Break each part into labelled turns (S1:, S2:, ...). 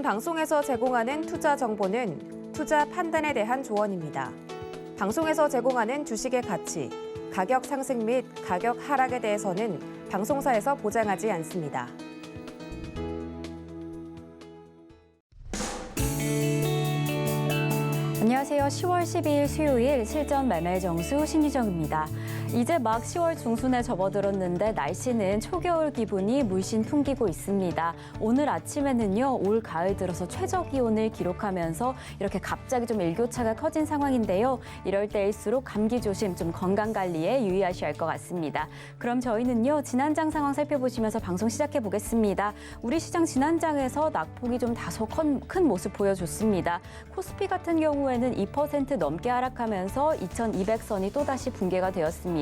S1: 지금 방송에서 제공하는 투자 정보는 투자 판단에 대한 조언입니다. 방송에서 제공하는 주식의 가치, 가격 상승 및 가격 하락에 대해서는 방송사에서 보장하지 않습니다.
S2: 안녕하세요. 10월 12일 수요일 실전 매매 정수 신유정입니다. 이제 막 10월 중순에 접어들었는데 날씨는 초겨울 기분이 물씬 풍기고 있습니다. 오늘 아침에는요, 올 가을 들어서 최저 기온을 기록하면서 이렇게 갑자기 좀 일교차가 커진 상황인데요. 이럴 때일수록 감기 조심, 좀 건강 관리에 유의하셔야 할 것 같습니다. 그럼 저희는요, 지난장 상황 살펴보시면서 방송 시작해 보겠습니다. 우리 시장 지난장에서 낙폭이 좀 다소 큰 모습 보여줬습니다. 코스피 같은 경우에는 2% 넘게 하락하면서 2200선이 또다시 붕괴가 되었습니다.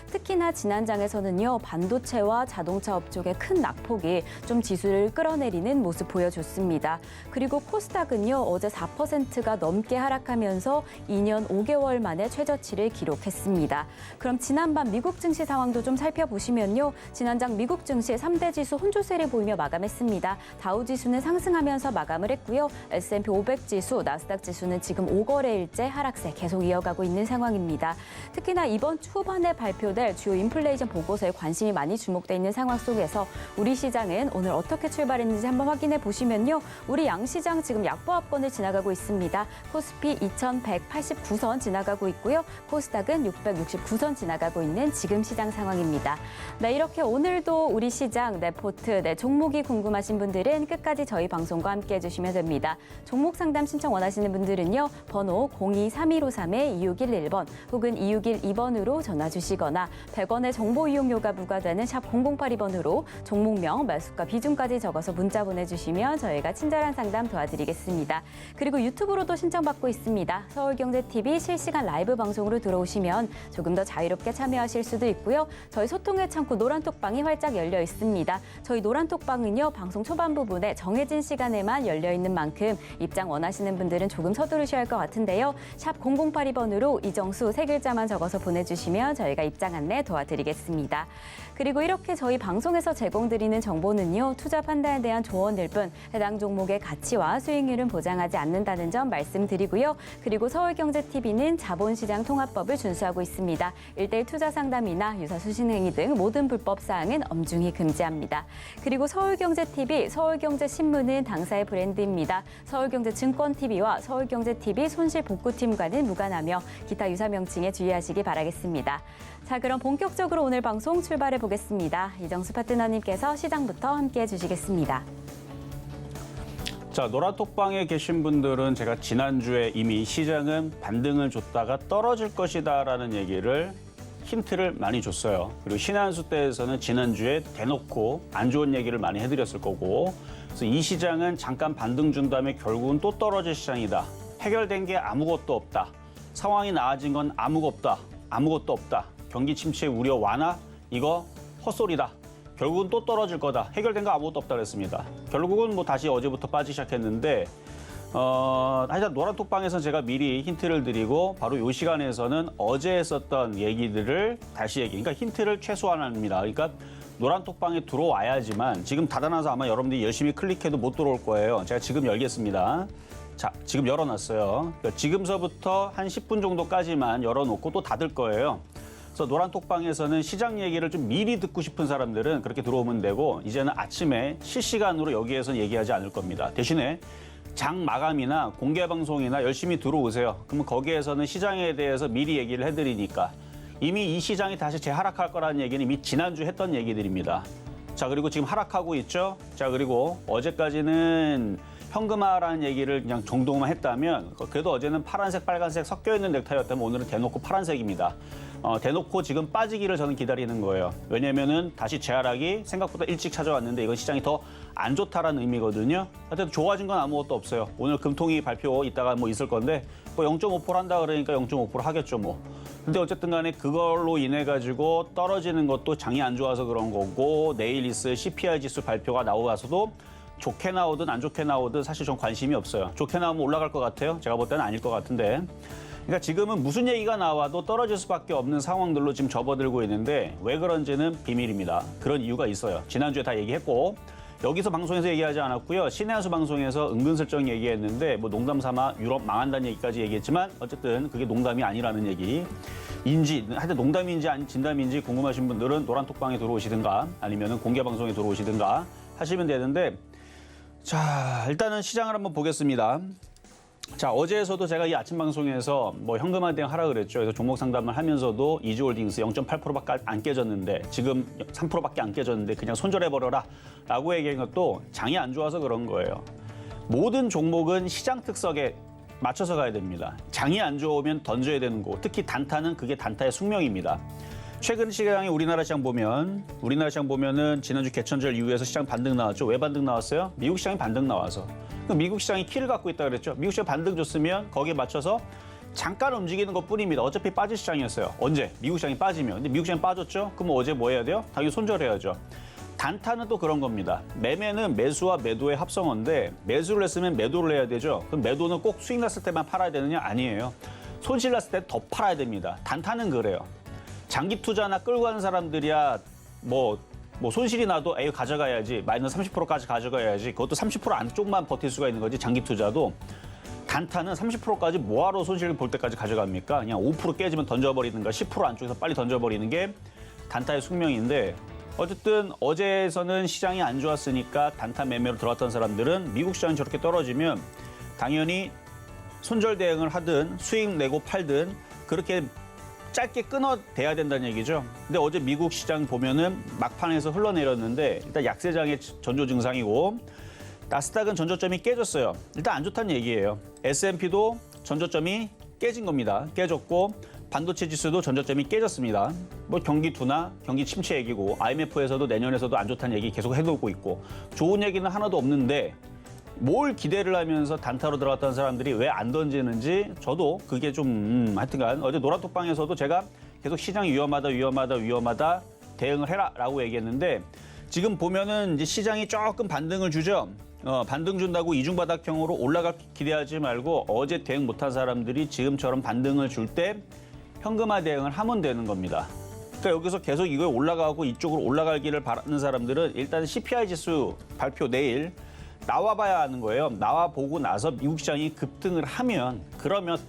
S2: 특히나 지난장에서는요, 반도체와 자동차 업종의 큰 낙폭이 좀 지수를 끌어내리는 모습 보여줬습니다. 그리고 코스닥은요, 어제 4%가 넘게 하락하면서 2년 5개월 만에 최저치를 기록했습니다. 그럼 지난밤 미국 증시 상황도 좀 살펴보시면요, 지난장 미국 증시 3대 지수 혼조세를 보이며 마감했습니다. 다우 지수는 상승하면서 마감을 했고요. S&P 500 지수, 나스닥 지수는 지금 5거래일째 하락세 계속 이어가고 있는 상황입니다. 특히나 이번 주 후반에 발표될 주요 인플레이션 보고서에 관심이 많이 주목돼 있는 상황 속에서 우리 시장은 오늘 어떻게 출발했는지 한번 확인해 보시면요. 우리 양시장 지금 약보합권을 지나가고 있습니다. 코스피 2189선 지나가고 있고요. 코스닥은 669선 지나가고 있는 지금 시장 상황입니다. 네, 이렇게 오늘도 우리 시장 레포트, 종목이 궁금하신 분들은 끝까지 저희 방송과 함께 해주시면 됩니다. 종목 상담 신청 원하시는 분들은요. 번호 023153-2611번 혹은 2612번으로 전화 주시거나 100원의 정보 이용료가 부과되는 샵 0082번으로 종목명, 매수가, 비중까지 적어서 문자 보내주시면 저희가 친절한 상담 도와드리겠습니다. 그리고 유튜브로도 신청받고 있습니다. 서울경제TV 실시간 라이브 방송으로 들어오시면 조금 더 자유롭게 참여하실 수도 있고요. 저희 소통의 창구 노란톡방이 활짝 열려 있습니다. 저희 노란톡방은요, 방송 초반 부분에 정해진 시간에만 열려 있는 만큼 입장 원하시는 분들은 조금 서두르셔야 할 것 같은데요. 샵 0082번으로 이정수 3글자만 적어서 보내주시면 저희가 입장 안내 도와드리겠습니다. 그리고 이렇게 저희 방송에서 제공드리는 정보는요, 투자 판단에 대한 조언일 뿐 해당 종목의 가치와 수익률은 보장하지 않는다는 점 말씀드리고요. 그리고 서울경제TV는 자본시장 통합법을 준수하고 있습니다. 1:1 투자 상담이나 유사 수신행위 등 모든 불법 사항은 엄중히 금지합니다. 그리고 서울경제TV, 서울경제신문은 당사의 브랜드입니다. 서울경제증권TV와 서울경제TV 손실복구팀과는 무관하며 기타 유사 명칭에 주의하시기 바라겠습니다. 자, 그럼 본격적으로 오늘 방송 출발해 보겠습니다. 이정수 파트너님께서 시장부터 함께해 주시겠습니다.
S3: 자, 노란톡방에 계신 분들은 제가 지난주에 이미 시장은 반등을 줬다가 떨어질 것이다라는 얘기를 힌트를 많이 줬어요. 그리고 신한수 때에서는 지난주에 대놓고 안 좋은 얘기를 많이 해드렸을 거고, 그래서 이 시장은 잠깐 반등 준 다음에 결국은 또 떨어질 시장이다. 해결된 게 아무것도 없다. 상황이 나아진 건 아무것도 없다. 경기 침체 우려 완화? 이거 헛소리다. 결국은 또 떨어질 거다. 해결된 거 아무것도 없다 그랬습니다. 결국은 뭐 다시 어제부터 빠지기 시작했는데, 하여튼 노란톡방에서 제가 미리 힌트를 드리고 바로 이 시간에서는 어제 했었던 얘기들을 다시 그러니까 힌트를 최소화합니다. 그러니까 노란톡방에 들어와야지만, 지금 닫아놔서 아마 여러분들이 열심히 클릭해도 못 들어올 거예요. 제가 지금 열겠습니다. 자, 지금 열어놨어요. 그러니까 지금서부터 한 10분 정도까지만 열어놓고 또 닫을 거예요. 그래서 노란톡방에서는 시장 얘기를 좀 미리 듣고 싶은 사람들은 그렇게 들어오면 되고, 이제는 아침에 실시간으로 여기에서는 얘기하지 않을 겁니다. 대신에 장 마감이나 공개 방송이나 열심히 들어오세요. 그러면 거기에서는 시장에 대해서 미리 얘기를 해드리니까, 이미 이 시장이 다시 재하락할 거라는 얘기는 이미 지난주 했던 얘기들입니다. 자, 그리고 지금 하락하고 있죠. 자, 그리고 어제까지는 현금화라는 얘기를 그냥 정도만 했다면, 그래도 어제는 파란색, 빨간색 섞여 있는 넥타이였다면 오늘은 대놓고 파란색입니다. 대놓고 지금 빠지기를 저는 기다리는 거예요. 왜냐면은 다시 재하락이 생각보다 일찍 찾아왔는데 이건 시장이 더 안 좋다라는 의미거든요. 하여튼 좋아진 건 아무것도 없어요. 오늘 금통위 발표 이따가 뭐 있을 건데, 뭐 0.5% 한다 그러니까 0.5% 하겠죠 뭐. 근데 어쨌든 간에 그걸로 인해 가지고 떨어지는 것도 장이 안 좋아서 그런 거고, 내일 있을 CPI 지수 발표가 나와서도 좋게 나오든 안 좋게 나오든 사실 전 관심이 없어요. 좋게 나오면 올라갈 것 같아요. 제가 볼 때는 아닐 것 같은데. 그러니까 지금은 무슨 얘기가 나와도 떨어질 수밖에 없는 상황들로 지금 접어들고 있는데, 왜 그런지는 비밀입니다. 그런 이유가 있어요. 지난주에 다 얘기했고, 여기서 방송에서 얘기하지 않았고요. 신의 수 방송에서 은근슬쩍 얘기했는데 뭐 농담 삼아 유럽 망한다는 얘기까지 얘기했지만 어쨌든 그게 농담이 아니라는 얘기인지 하여튼 농담인지 아니 진담인지 궁금하신 분들은 노란톡방에 들어오시든가 아니면 공개 방송에 들어오시든가 하시면 되는데 자 일단은 시장을 한번 보겠습니다. 자 어제에서도 제가 이 아침 방송에서 뭐 현금화 대응 하라 그랬죠. 그래서 종목 상담을 하면서도 이지홀딩스 0.8%밖에 안 깨졌는데 지금 3%밖에 안 깨졌는데 그냥 손절해버려라 라고 얘기한 것도 장이 안 좋아서 그런 거예요. 모든 종목은 시장 특성에 맞춰서 가야 됩니다. 장이 안 좋으면 던져야 되는 거. 특히 단타는 그게 단타의 숙명입니다. 최근 시장에 우리나라 시장 보면은 지난주 개천절 이후에서 시장 반등 나왔죠. 왜 반등 나왔어요? 미국 시장이 반등 나와서. 미국 시장이 키를 갖고 있다 그랬죠. 미국 시장 반등 줬으면 거기에 맞춰서 잠깐 움직이는 것뿐입니다. 어차피 빠질 시장이었어요. 언제? 미국 시장이 빠지면. 근데 미국 시장이 빠졌죠? 그럼 어제 뭐 해야 돼요? 당연히 손절해야죠. 단타는 또 그런 겁니다. 매매는 매수와 매도의 합성어인데 매수를 했으면 매도를 해야 되죠. 그럼 매도는 꼭 수익 났을 때만 팔아야 되느냐? 아니에요. 손실 났을 때 더 팔아야 됩니다. 단타는 그래요. 장기 투자나 끌고 가는 사람들이야 뭐 손실이 나도 에이 가져가야지 마이너스 30%까지 가져가야지 그것도 30% 안쪽만 버틸 수가 있는 거지 장기 투자도 단타는 30%까지 뭐하러 손실을 볼 때까지 가져갑니까? 그냥 5% 깨지면 던져버리든가 10% 안쪽에서 빨리 던져버리는 게 단타의 숙명인데 어쨌든 어제에서는 시장이 안 좋았으니까 단타 매매로 들어왔던 사람들은 미국 시장이 저렇게 떨어지면 당연히 손절 대응을 하든 수익 내고 팔든 그렇게 짧게 끊어대야 된다는 얘기죠. 근데 어제 미국 시장 보면은 막판에서 흘러내렸는데 일단 약세장의 전조 증상이고 나스닥은 전저점이 깨졌어요. 일단 안 좋다는 얘기예요. S&P도 전저점이 깨진 겁니다. 깨졌고 반도체 지수도 전저점이 깨졌습니다. 뭐 경기 둔화, 경기 침체 얘기고 IMF에서도 내년에서도 안 좋다는 얘기 계속 해놓고 있고 좋은 얘기는 하나도 없는데 뭘 기대를 하면서 단타로 들어갔던 사람들이 왜 안 던지는지 저도 그게 좀 하여튼간 어제 노란톡방에서도 제가 계속 시장이 위험하다 대응을 해라라고 얘기했는데 지금 보면은 이제 시장이 조금 반등을 주죠. 반등 준다고 이중바닥형으로 올라갈 기대하지 말고 어제 대응 못한 사람들이 지금처럼 반등을 줄 때 현금화 대응을 하면 되는 겁니다. 그러니까 여기서 계속 이거 올라가고 이쪽으로 올라가기를 바라는 사람들은 일단 CPI 지수 발표 내일 나와봐야 하는 거예요. 나와보고 나서 미국 시장이 급등을 하면 그러면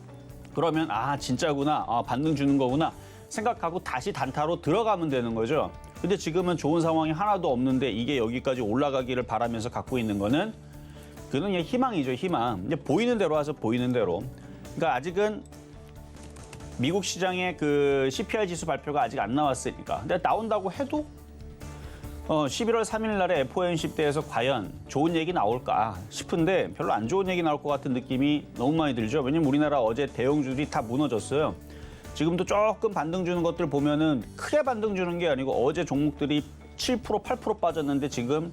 S3: 아 진짜구나, 반등 주는 거구나 생각하고 다시 단타로 들어가면 되는 거죠. 근데 지금은 좋은 상황이 하나도 없는데 이게 여기까지 올라가기를 바라면서 갖고 있는 거는 그냥 희망이죠, 희망. 이제 보이는 대로 와서 보이는 대로. 그러니까 아직은 미국 시장의 그 CPI 지수 발표가 아직 안 나왔으니까. 근데 나온다고 해도 11월 3일 날에 FOMC 때에서 과연 좋은 얘기 나올까 싶은데 별로 안 좋은 얘기 나올 것 같은 느낌이 너무 많이 들죠. 왜냐면 우리나라 어제 대형주들이 다 무너졌어요. 지금도 조금 반등 주는 것들 보면은 크게 반등 주는 게 아니고 어제 종목들이 7%, 8% 빠졌는데 지금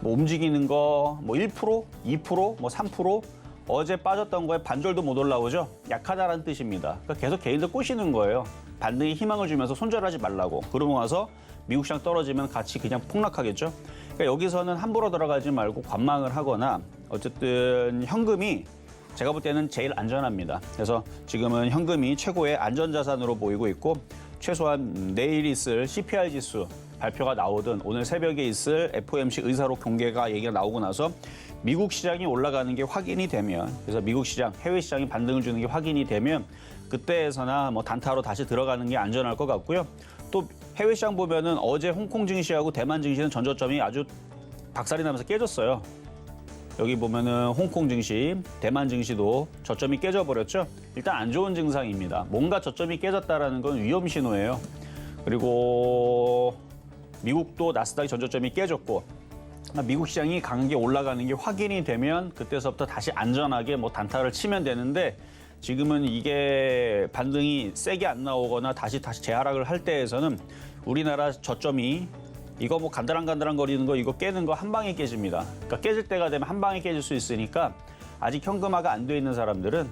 S3: 뭐 움직이는 거 뭐 1%, 2%, 뭐 3% 어제 빠졌던 거에 반절도 못 올라오죠. 약하다라는 뜻입니다. 그러니까 계속 개인들 꼬시는 거예요. 반등에 희망을 주면서 손절하지 말라고. 그러고 나서 미국 시장 떨어지면 같이 그냥 폭락하겠죠. 그러니까 여기서는 함부로 들어가지 말고 관망을 하거나 어쨌든 현금이 제가 볼 때는 제일 안전합니다. 그래서 지금은 현금이 최고의 안전자산으로 보이고 있고 최소한 내일 있을 CPI 지수 발표가 나오든 오늘 새벽에 있을 FOMC 의사록 공개가 얘기가 나오고 나서 미국 시장이 올라가는 게 확인이 되면 그래서 미국 시장, 해외 시장이 반등을 주는 게 확인이 되면 그때에서나 뭐 단타로 다시 들어가는 게 안전할 것 같고요. 또 해외 시장 보면은 어제 홍콩 증시하고 대만 증시는 전저점이 아주 박살이 나면서 깨졌어요. 여기 보면은 홍콩 증시, 대만 증시도 저점이 깨져버렸죠. 일단 안 좋은 증상입니다. 뭔가 저점이 깨졌다라는 건 위험 신호예요. 그리고 미국도 나스닥 전저점이 깨졌고 미국 시장이 강하게 올라가는 게 확인이 되면 그때서부터 다시 안전하게 뭐 단타를 치면 되는데 지금은 이게 반등이 세게 안 나오거나 다시 재하락을 할 때에서는 우리나라 저점이 이거 뭐 간드랑간드랑 거리는 거 이거 깨는 거 한 방에 깨집니다. 그러니까 깨질 때가 되면 한 방에 깨질 수 있으니까 아직 현금화가 안 돼 있는 사람들은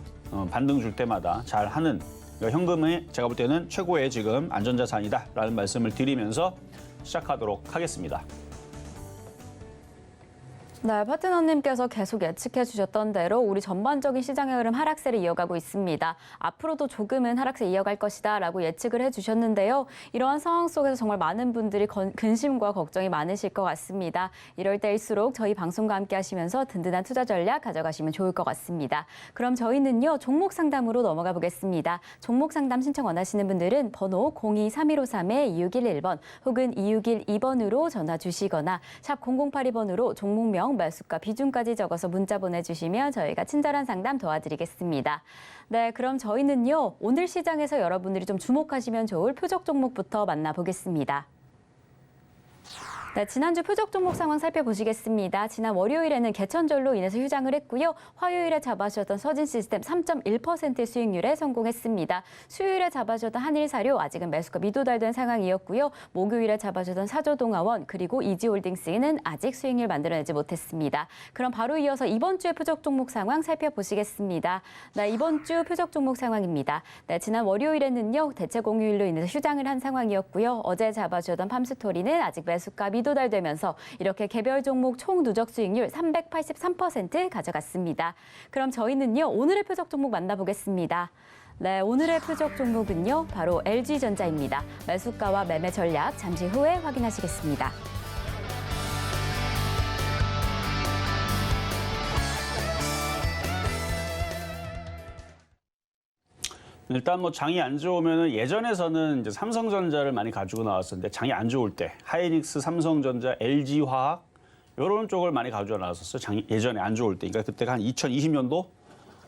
S3: 반등 줄 때마다 잘 하는 그러니까 현금이 제가 볼 때는 최고의 지금 안전자산이다라는 말씀을 드리면서 시작하도록 하겠습니다.
S2: 네, 파트너님께서 계속 예측해 주셨던 대로 우리 전반적인 시장의 흐름 하락세를 이어가고 있습니다. 앞으로도 조금은 하락세 이어갈 것이다 라고 예측을 해 주셨는데요. 이러한 상황 속에서 정말 많은 분들이 근심과 걱정이 많으실 것 같습니다. 이럴 때일수록 저희 방송과 함께 하시면서 든든한 투자 전략 가져가시면 좋을 것 같습니다. 그럼 저희는요, 종목 상담으로 넘어가 보겠습니다. 종목 상담 신청 원하시는 분들은 번호 02-3153-2611번 혹은 2612번으로 전화 주시거나 샵 0082번으로 종목명 매수가 비중까지 적어서 문자 보내주시면 저희가 친절한 상담 도와드리겠습니다. 네, 그럼 저희는요, 오늘 시장에서 여러분들이 좀 주목하시면 좋을 표적 종목부터 만나보겠습니다. 네, 지난주 표적 종목 상황 살펴보시겠습니다. 지난 월요일에는 개천절로 인해서 휴장을 했고요. 화요일에 잡아주셨던 서진시스템 3.1%의 수익률에 성공했습니다. 수요일에 잡아주셨던 한일사료 아직은 매수가 미도달된 상황이었고요. 목요일에 잡아주셨던 사조동아원 그리고 이지홀딩스는 아직 수익률 만들어내지 못했습니다. 그럼 바로 이어서 이번 주의 표적 종목 상황 살펴보시겠습니다. 네, 이번 주 표적 종목 상황입니다. 네, 지난 월요일에는요, 대체 공휴일로 인해서 휴장을 한 상황이었고요. 어제 잡아주셨던 팜스토리는 아직 매수가 미도달되면서 이렇게 개별 종목 총 누적 수익률 383% 가져갔습니다. 그럼 저희는요, 오늘의 표적 종목 만나보겠습니다. 네, 오늘의 표적 종목은요, 바로 LG전자입니다. 매수가와 매매 전략 잠시 후에 확인하시겠습니다.
S3: 일단 뭐 장이 안 좋으면은 예전에서는 이제 삼성전자를 많이 가지고 나왔었는데 장이 안 좋을 때 하이닉스, 삼성전자, LG화학 이런 쪽을 많이 가지고 나왔었어요. 장이 예전에 안 좋을 때. 그러니까 그때가 한 2020년도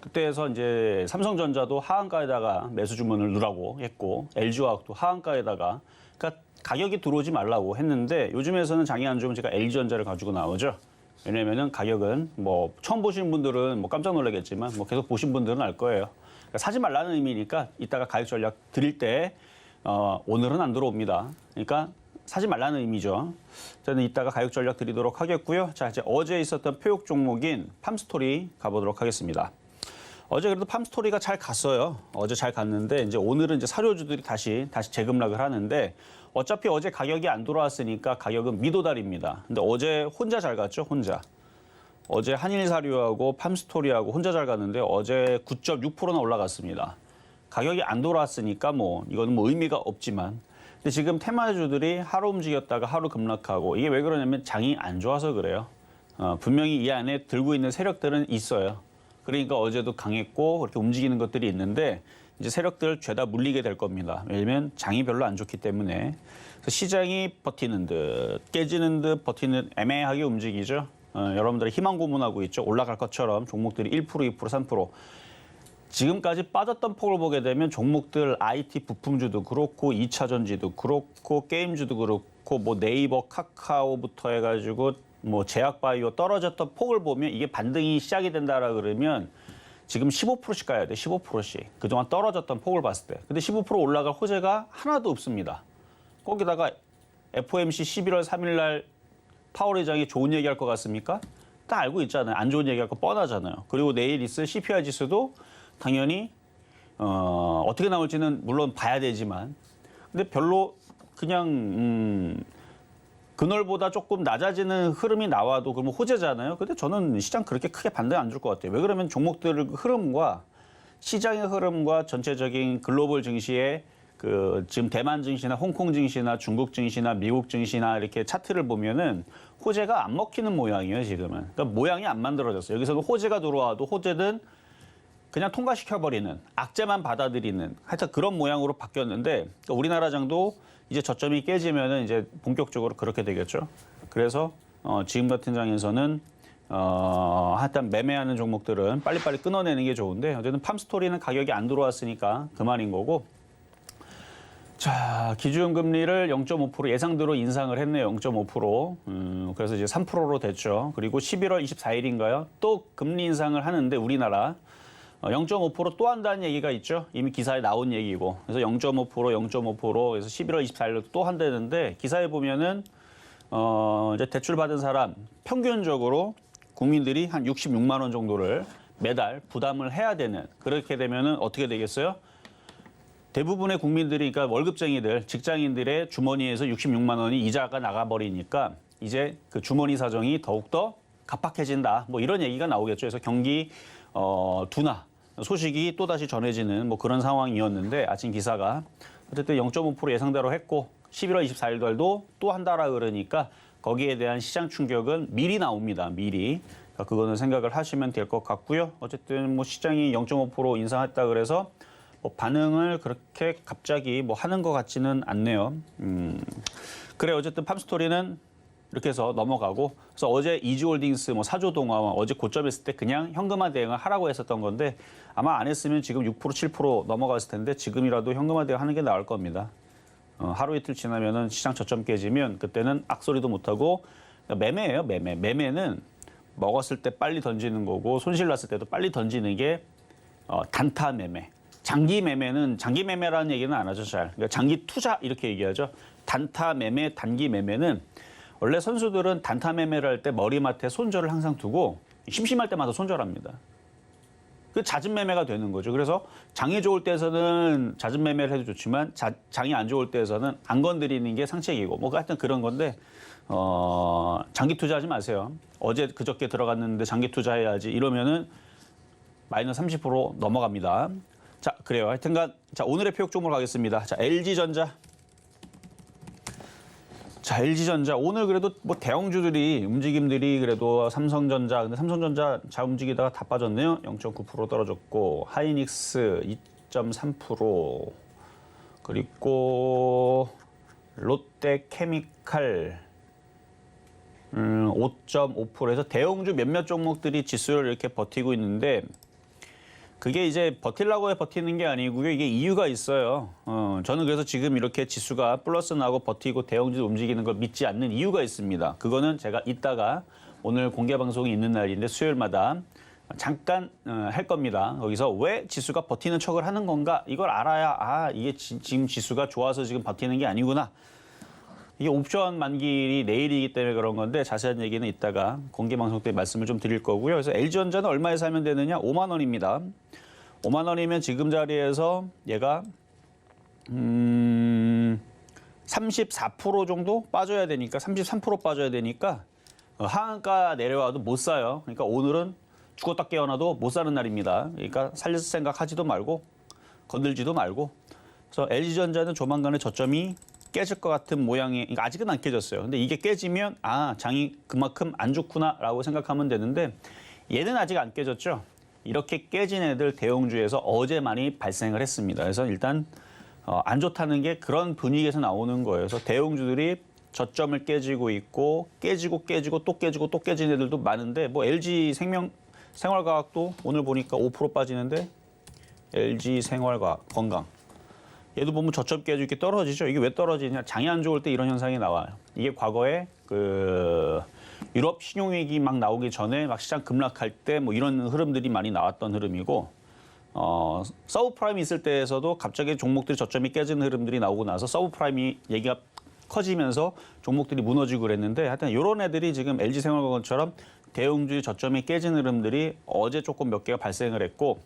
S3: 그때에서 이제 삼성전자도 하한가에다가 매수 주문을 누라고 했고 LG화학도 하한가에다가 그러니까 가격이 들어오지 말라고 했는데 요즘에서는 장이 안 좋으면 제가 LG전자를 가지고 나오죠. 왜냐면은 가격은 뭐 처음 보신 분들은 뭐 깜짝 놀라겠지만 뭐 계속 보신 분들은 알 거예요. 사지 말라는 의미니까 이따가 가격 전략 드릴 때 오늘은 안 들어옵니다. 그러니까 사지 말라는 의미죠. 저는 이따가 가격 전략 드리도록 하겠고요. 자, 이제 어제 있었던 표적 종목인 팜스토리 가보도록 하겠습니다. 어제 그래도 팜스토리가 잘 갔어요. 어제 잘 갔는데 이제 오늘은 이제 사료주들이 다시 재급락을 하는데 어차피 어제 가격이 안 돌아왔으니까 가격은 미도달입니다. 근데 어제 혼자 잘 갔죠, 혼자. 어제 한일사료하고 팜스토리하고 혼자 잘 갔는데 어제 9.6%나 올라갔습니다. 가격이 안 돌아왔으니까 뭐 이거는 뭐 의미가 없지만 근데 지금 테마주들이 하루 움직였다가 하루 급락하고 이게 왜 그러냐면 장이 안 좋아서 그래요. 분명히 이 안에 들고 있는 세력들은 있어요. 그러니까 어제도 강했고 그렇게 움직이는 것들이 있는데 이제 세력들 죄다 물리게 될 겁니다. 왜냐면 장이 별로 안 좋기 때문에 그래서 시장이 버티는 듯 깨지는 듯 버티는 듯 애매하게 움직이죠. 여러분들이 희망 고문하고 있죠. 올라갈 것처럼 종목들이 1%, 2%, 3%. 지금까지 빠졌던 폭을 보게 되면 종목들 IT 부품주도 그렇고 2차 전지도 그렇고 게임주도 그렇고 뭐 네이버, 카카오부터 해가지고 뭐 제약바이오 떨어졌던 폭을 보면 이게 반등이 시작이 된다라 그러면 지금 15%씩 가야 돼. 15%씩. 그동안 떨어졌던 폭을 봤을 때. 근데 15% 올라갈 호재가 하나도 없습니다. 거기다가 FOMC 11월 3일 날 파월 의장이 좋은 얘기할 것 같습니까? 다 알고 있잖아요. 안 좋은 얘기할 거 뻔하잖아요. 그리고 내일 있을 CPI 지수도 당연히 어떻게 나올지는 물론 봐야 되지만 근데 별로 그냥 그날보다 조금 낮아지는 흐름이 나와도 그러면 호재잖아요. 근데 저는 시장 그렇게 크게 반등 안 줄 것 같아요. 왜 그러면 종목들 흐름과 시장의 흐름과 전체적인 글로벌 증시의 그 지금 대만 증시나 홍콩 증시나 중국 증시나 미국 증시나 이렇게 차트를 보면은 호재가 안 먹히는 모양이에요, 지금은. 그러니까 모양이 안 만들어졌어요. 여기서도 호재가 들어와도 호재든 그냥 통과시켜버리는, 악재만 받아들이는 하여튼 그런 모양으로 바뀌었는데 그러니까 우리나라 장도 이제 저점이 깨지면은 이제 본격적으로 그렇게 되겠죠. 그래서 지금 같은 장에서는 하여튼 매매하는 종목들은 빨리빨리 끊어내는 게 좋은데 어쨌든 팜스토리는 가격이 안 들어왔으니까 그만인 거고 자, 기준금리를 0.5% 예상대로 인상을 했네요. 0.5%. 그래서 이제 3%로 됐죠. 그리고 11월 24일인가요? 또 금리 인상을 하는데 우리나라 0.5% 또 한다는 얘기가 있죠. 이미 기사에 나온 얘기고. 그래서 0.5%, 0.5%, 그래서 11월 24일로 또 한다는데 기사에 보면은 이제 대출 받은 사람 평균적으로 국민들이 한 66만 원 정도를 매달 부담을 해야 되는 그렇게 되면은 어떻게 되겠어요? 대부분의 국민들이 그러니까 월급쟁이들, 직장인들의 주머니에서 66만 원이 이자가 나가버리니까 이제 그 주머니 사정이 더욱더 갑박해진다. 뭐 이런 얘기가 나오겠죠. 그래서 경기 둔화 소식이 또다시 전해지는 뭐 그런 상황이었는데 아침 기사가 어쨌든 0.5% 예상대로 했고 11월 24일 달도 또 한 달아 그러니까 거기에 대한 시장 충격은 미리 나옵니다. 미리. 그러니까 그거는 생각을 하시면 될 것 같고요. 어쨌든 뭐 시장이 0.5% 인상했다 그래서 뭐 반응을 그렇게 갑자기 뭐 하는 것 같지는 않네요. 그래 어쨌든 팜스토리는 이렇게 해서 넘어가고 그래서 어제 이지홀딩스 뭐 사조 동화와 어제 고점했을 때 그냥 현금화 대응을 하라고 했었던 건데 아마 안 했으면 지금 6% 7% 넘어갔을 텐데 지금이라도 현금화 대응하는 게 나을 겁니다. 하루 이틀 지나면은 시장 저점 깨지면 그때는 악소리도 못하고 매매예요. 매매는 먹었을 때 빨리 던지는 거고 손실 났을 때도 빨리 던지는 게 단타 매매. 장기 매매는 장기 매매라는 얘기는 안 하죠 잘. 그러니까 장기 투자 이렇게 얘기하죠. 단타 매매, 단기 매매는 원래 선수들은 단타 매매를 할 때 머리맡에 손절을 항상 두고 심심할 때마다 손절합니다. 그 잦은 매매가 되는 거죠. 그래서 장이 좋을 때에서는 잦은 매매를 해도 좋지만 장이 안 좋을 때에서는 안 건드리는 게 상책이고 뭐 하여튼 그런 건데 장기 투자하지 마세요. 어제 그저께 들어갔는데 장기 투자해야지 이러면은 마이너스 30% 넘어갑니다. 자, 그래요. 하여튼간 자, 오늘의 표적 종목으로 가겠습니다. 자, LG전자. 자, LG전자 오늘 그래도 뭐 대형주들이 움직임들이 그래도 삼성전자 근데 삼성전자 잘 움직이다가 다 빠졌네요. 0.9% 떨어졌고 하이닉스 2.3% 그리고 롯데케미칼 5.5%에서 대형주 몇몇 종목들이 지수를 이렇게 버티고 있는데 그게 이제 버틸라고 버티는 게 아니고요. 이게 이유가 있어요. 저는 그래서 지금 이렇게 지수가 플러스 나고 버티고 대형주도 움직이는 걸 믿지 않는 이유가 있습니다. 그거는 제가 이따가 오늘 공개 방송이 있는 날인데 수요일마다 잠깐 할 겁니다. 거기서 왜 지수가 버티는 척을 하는 건가? 이걸 알아야 이게 지금 지수가 좋아서 지금 버티는 게 아니구나. 이게 옵션 만기일이 내일이기 때문에 그런 건데 자세한 얘기는 이따가 공개 방송 때 말씀을 좀 드릴 거고요. 그래서 LG전자는 얼마에 사면 되느냐? 5만 원입니다. 5만 원이면 지금 자리에서 얘가 34% 정도 빠져야 되니까 33% 빠져야 되니까 하한가 내려와도 못 사요. 그러니까 오늘은 죽었다 깨어나도 못 사는 날입니다. 그러니까 살릴 생각하지도 말고 건들지도 말고. 그래서 LG전자는 조만간에 저점이 깨질 것 같은 모양이 그러니까 아직은 안 깨졌어요. 근데 이게 깨지면 장이 그만큼 안 좋구나라고 생각하면 되는데 얘는 아직 안 깨졌죠. 이렇게 깨진 애들 대형주에서 어제 많이 발생을 했습니다. 그래서 일단 안 좋다는 게 그런 분위기에서 나오는 거예요. 그래서 대형주들이 저점을 깨지고 있고 깨지고 또 깨지고 또 깨진 애들도 많은데 뭐 LG 생활과학도 오늘 보니까 5% 빠지는데 LG 생활과학 건강 얘도 보면 저점 깨지고 이렇게 떨어지죠. 이게 왜 떨어지냐? 장이 안 좋을 때 이런 현상이 나와요. 이게 과거에 유럽 신용위기 막 나오기 전에 막 시장 급락할 때 뭐 이런 흐름들이 많이 나왔던 흐름이고 서브프라임이 있을 때에서도 갑자기 종목들이 저점이 깨지는 흐름들이 나오고 나서 서브프라임이 얘기가 커지면서 종목들이 무너지고 그랬는데 하여튼 이런 애들이 지금 LG생활건강처럼 대형주의 저점이 깨지는 흐름들이 어제 조금 몇 개가 발생을 했고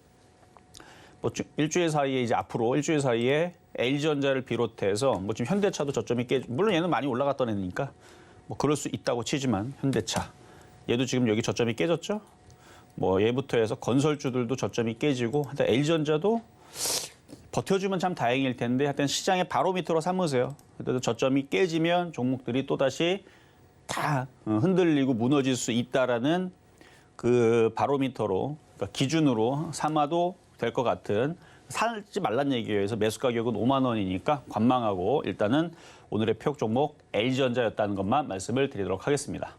S3: 뭐 일주일 사이에 이제 앞으로 일주일 사이에 LG전자를 비롯해서 뭐 지금 현대차도 저점이 물론 얘는 많이 올라갔던 애니까 뭐 그럴 수 있다고 치지만 현대차 얘도 지금 여기 저점이 깨졌죠. 뭐 얘부터 해서 건설주들도 저점이 깨지고 하여튼 LG전자도 버텨주면 참 다행일 텐데 하여튼 시장의 바로미터로 삼으세요. 그래도 저점이 깨지면 종목들이 또다시 다 흔들리고 무너질 수 있다라는 그 바로미터로 그러니까 기준으로 삼아도 될 것 같은 사지 말란 얘기예요. 그래서 매수 가격은 5만 원이니까 관망하고 일단은 오늘의 표적 종목 LG전자였다는 것만 말씀을 드리도록 하겠습니다.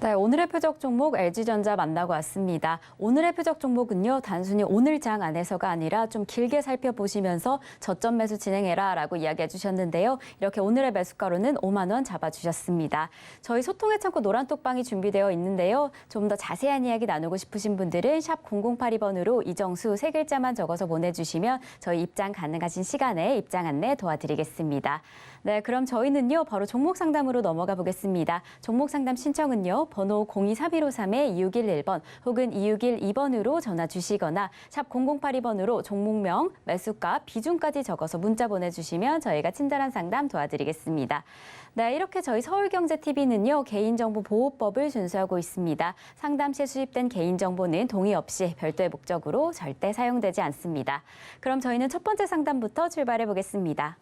S2: 네, 오늘의 표적 종목 LG전자 만나고 왔습니다. 오늘의 표적 종목은요, 단순히 오늘 장 안에서가 아니라 좀 길게 살펴보시면서 저점 매수 진행해라라고 이야기해 주셨는데요. 이렇게 오늘의 매수가로는 5만 원 잡아주셨습니다. 저희 소통의 창고 노란톡방이 준비되어 있는데요. 좀 더 자세한 이야기 나누고 싶으신 분들은 샵 0082번으로 이정수 3글자만 적어서 보내주시면 저희 입장 가능하신 시간에 입장 안내 도와드리겠습니다. 네, 그럼 저희는요, 바로 종목 상담으로 넘어가 보겠습니다. 종목 상담 신청은요, 번호 023153-2611번 혹은 2612번으로 전화 주시거나 샵 0082번으로 종목명, 매수가, 비중까지 적어서 문자 보내주시면 저희가 친절한 상담 도와드리겠습니다. 네, 이렇게 저희 서울경제TV는요, 개인정보보호법을 준수하고 있습니다. 상담 시에 수집된 개인정보는 동의 없이 별도의 목적으로 절대 사용되지 않습니다. 그럼 저희는 첫 번째 상담부터 출발해 보겠습니다.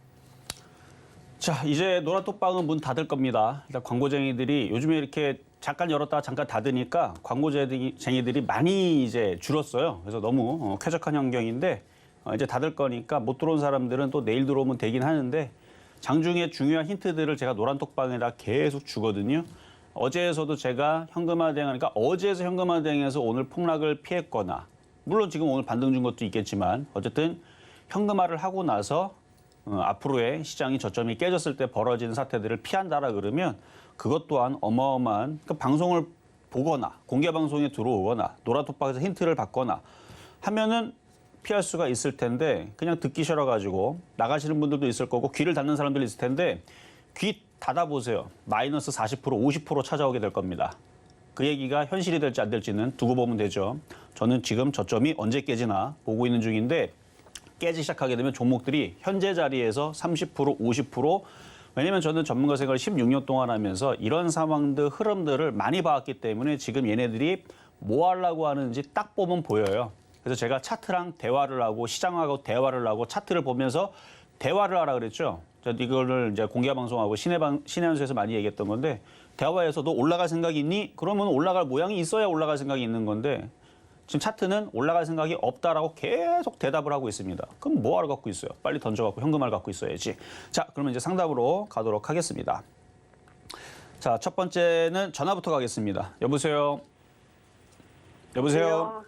S3: 자, 이제 노란톡방은 문 닫을 겁니다. 일단 광고쟁이들이 요즘에 이렇게 잠깐 열었다가 잠깐 닫으니까 광고쟁이들이 많이 이제 줄었어요. 그래서 너무 쾌적한 환경인데 이제 닫을 거니까 못 들어온 사람들은 또 내일 들어오면 되긴 하는데 장중에 중요한 힌트들을 제가 노란톡방에다 계속 주거든요. 어제에서도 제가 현금화 대응하니까 어제에서 현금화 대응해서 오늘 폭락을 피했거나 물론 지금 오늘 반등 준 것도 있겠지만 어쨌든 현금화를 하고 나서 앞으로의 시장이 저점이 깨졌을 때 벌어지는 사태들을 피한다라 그러면 그것 또한 어마어마한 그러니까 방송을 보거나 공개 방송에 들어오거나 노란톡방에서 힌트를 받거나 하면은 피할 수가 있을 텐데 그냥 듣기 싫어가지고 나가시는 분들도 있을 거고 귀를 닫는 사람들이 있을 텐데 귀 닫아보세요. 마이너스 40%, 50% 찾아오게 될 겁니다. 그 얘기가 현실이 될지 안 될지는 두고 보면 되죠. 저는 지금 저점이 언제 깨지나 보고 있는 중인데 깨지 시작하게 되면 종목들이 현재 자리에서 30%, 50% 왜냐면 저는 전문가 생활을 16년 동안 하면서 이런 상황들, 흐름들을 많이 봐왔기 때문에 지금 얘네들이 뭐 하려고 하는지 딱 보면 보여요. 그래서 제가 차트랑 대화를 하고 시장하고 대화를 하고 차트를 보면서 대화를 하라 그랬죠. 이거를 이제 공개 방송하고 신혜연수에서 많이 얘기했던 건데 대화에서 너 올라갈 생각이 있니? 그러면 올라갈 모양이 있어야 올라갈 생각이 있는 건데 지금 차트는 올라갈 생각이 없다라고 계속 대답을 하고 있습니다. 그럼 뭐하러 갖고 있어요? 빨리 던져갖고 현금화를 갖고 있어야지. 자, 그러면 이제 상담으로 가도록 하겠습니다. 자, 첫 번째는 전화부터 가겠습니다. 여보세요? 여보세요?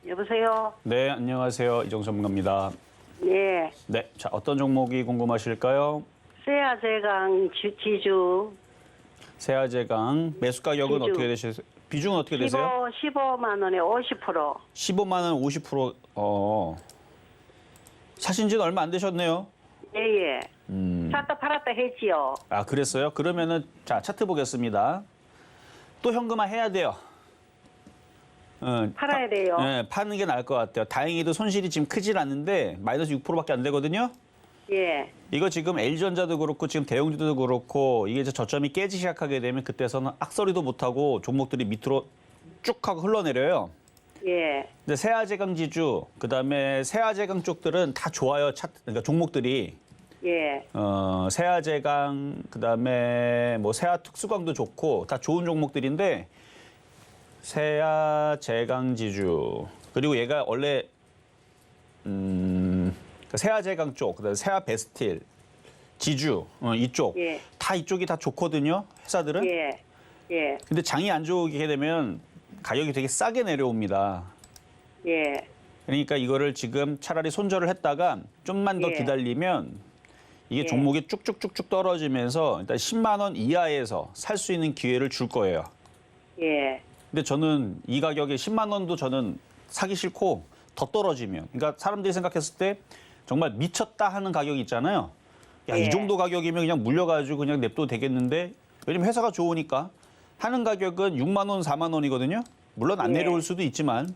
S4: 여보세요?
S3: 네, 안녕하세요. 이정수 전문가입니다.
S4: 네.
S3: 네, 자, 어떤 종목이 궁금하실까요?
S4: 세아제강 지주
S3: 세아제강 매수 가격은
S4: 비중.
S3: 어떻게 되세요? 비중은 어떻게 되세요?
S4: 15만 원에 50%.
S3: 15만 원 50%. 사신 지는 얼마 안 되셨네요.
S4: 예예. 샀다 팔았다 했지요.
S3: 아, 그랬어요? 그러면은 자, 차트 보겠습니다. 또 현금화 해야 돼요.
S4: 팔아야 돼요.
S3: 네, 파는 게 나을 것 같아요. 다행히도 손실이 지금 크질 않는데 마이너스 6%밖에 안 되거든요.
S4: 예.
S3: 이거 지금 LG전자도 그렇고 지금 대형주도 그렇고 이게 이제 저점이 깨지기 시작하게 되면 그때서는 악소리도 못하고 종목들이 밑으로 쭉 하고 흘러내려요.
S4: 예.
S3: 근데 세아제강 지주, 그다음에 세아제강 쪽들은 다 좋아요. 그러니까 종목들이
S4: 예.
S3: 세아제강, 그다음에 뭐 세아특수광도 좋고 다 좋은 종목들인데 세아제강 지주 그리고 얘가 원래 세아제강 쪽, 그다음에 세아베스틸, 지주 이쪽
S4: 예.
S3: 다 이쪽이 다 좋거든요. 회사들은.
S4: 예. 예.
S3: 근데 장이 안 좋게 되면 가격이 되게 싸게 내려옵니다.
S4: 예.
S3: 그러니까 이거를 지금 차라리 손절을 했다가 좀만 더
S4: 예.
S3: 기다리면 이게
S4: 예.
S3: 종목이 쭉쭉쭉쭉 떨어지면서 일단 10만 원 이하에서 살 수 있는 기회를 줄 거예요.
S4: 예.
S3: 근데 저는 이 가격에 10만 원도 저는 사기 싫고 더 떨어지면 그러니까 사람들이 생각했을 때 정말 미쳤다 하는 가격이 있잖아요. 야,
S4: 예.
S3: 이 정도 가격이면 그냥 물려가지고 그냥 냅둬도 되겠는데 왜냐면 회사가 좋으니까 하는 가격은 6만 원, 4만 원이거든요. 물론 안
S4: 예.
S3: 내려올 수도 있지만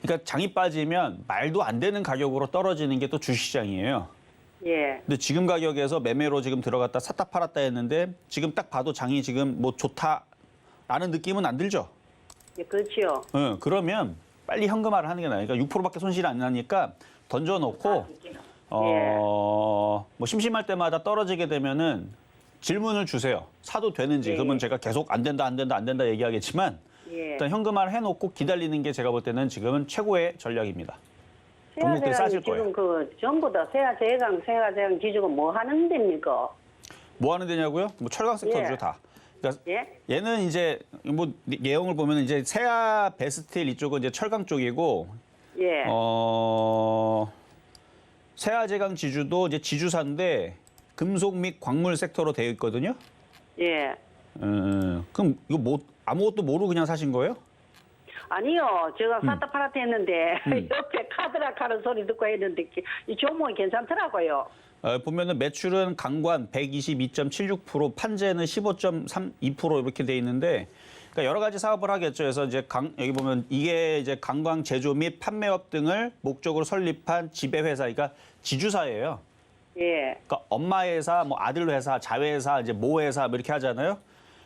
S3: 그러니까 장이 빠지면 말도 안 되는 가격으로 떨어지는 게 또 주시장이에요.
S4: 예.
S3: 근데 지금 가격에서 매매로 지금 들어갔다 샀다 팔았다 했는데 지금 딱 봐도 장이 지금 뭐 좋다라는 느낌은 안 들죠.
S4: 예. 그렇지요.
S3: 그러면 빨리 현금화를 하는 게 나아요. 그러니까 6%밖에 손실이 안 나니까 던져놓고 뭐 심심할 때마다 떨어지게 되면은 질문을 주세요. 사도 되는지.
S4: 예.
S3: 그러면 제가 계속 안 된다 얘기하겠지만
S4: 예.
S3: 일단 현금화를 해놓고 기다리는 게 제가 볼 때는 지금은 최고의 전략입니다. 종목들이
S4: 세아제강
S3: 싸질 거예요.
S4: 지금 전부 다 세아제강 지주가 뭐 하는 데입니까?
S3: 뭐 하는 데냐고요? 뭐 철강 섹터죠,
S4: 예.
S3: 다. 그러니까
S4: 예.
S3: 얘는 이제 뭐 내용을 보면 이제 세아 베스틸 이쪽은 이제 철강 쪽이고
S4: 예.
S3: 세아제강 지주도 이제 지주사인데 금속 및 광물 섹터로 되어 있거든요.
S4: 예.
S3: 그럼 이거 뭐 아무것도 모르고 그냥 사신 거예요?
S4: 아니요, 제가 샀다 팔았다 했는데 옆에 카드라 하는 소리 듣고 했는데 이 종목이 괜찮더라고요.
S3: 보면은 매출은 강관 122.76%, 판재는 15.32% 이렇게 돼 있는데, 그러니까 여러 가지 사업을 하겠죠. 그래서 이제 여기 보면 이게 이제 관광 제조 및 판매업 등을 목적으로 설립한 지배회사, 그러니까 지주사예요.
S4: 예.
S3: 그러니까 엄마 회사, 뭐 아들 회사, 자회사, 이제 모 회사 뭐 이렇게 하잖아요.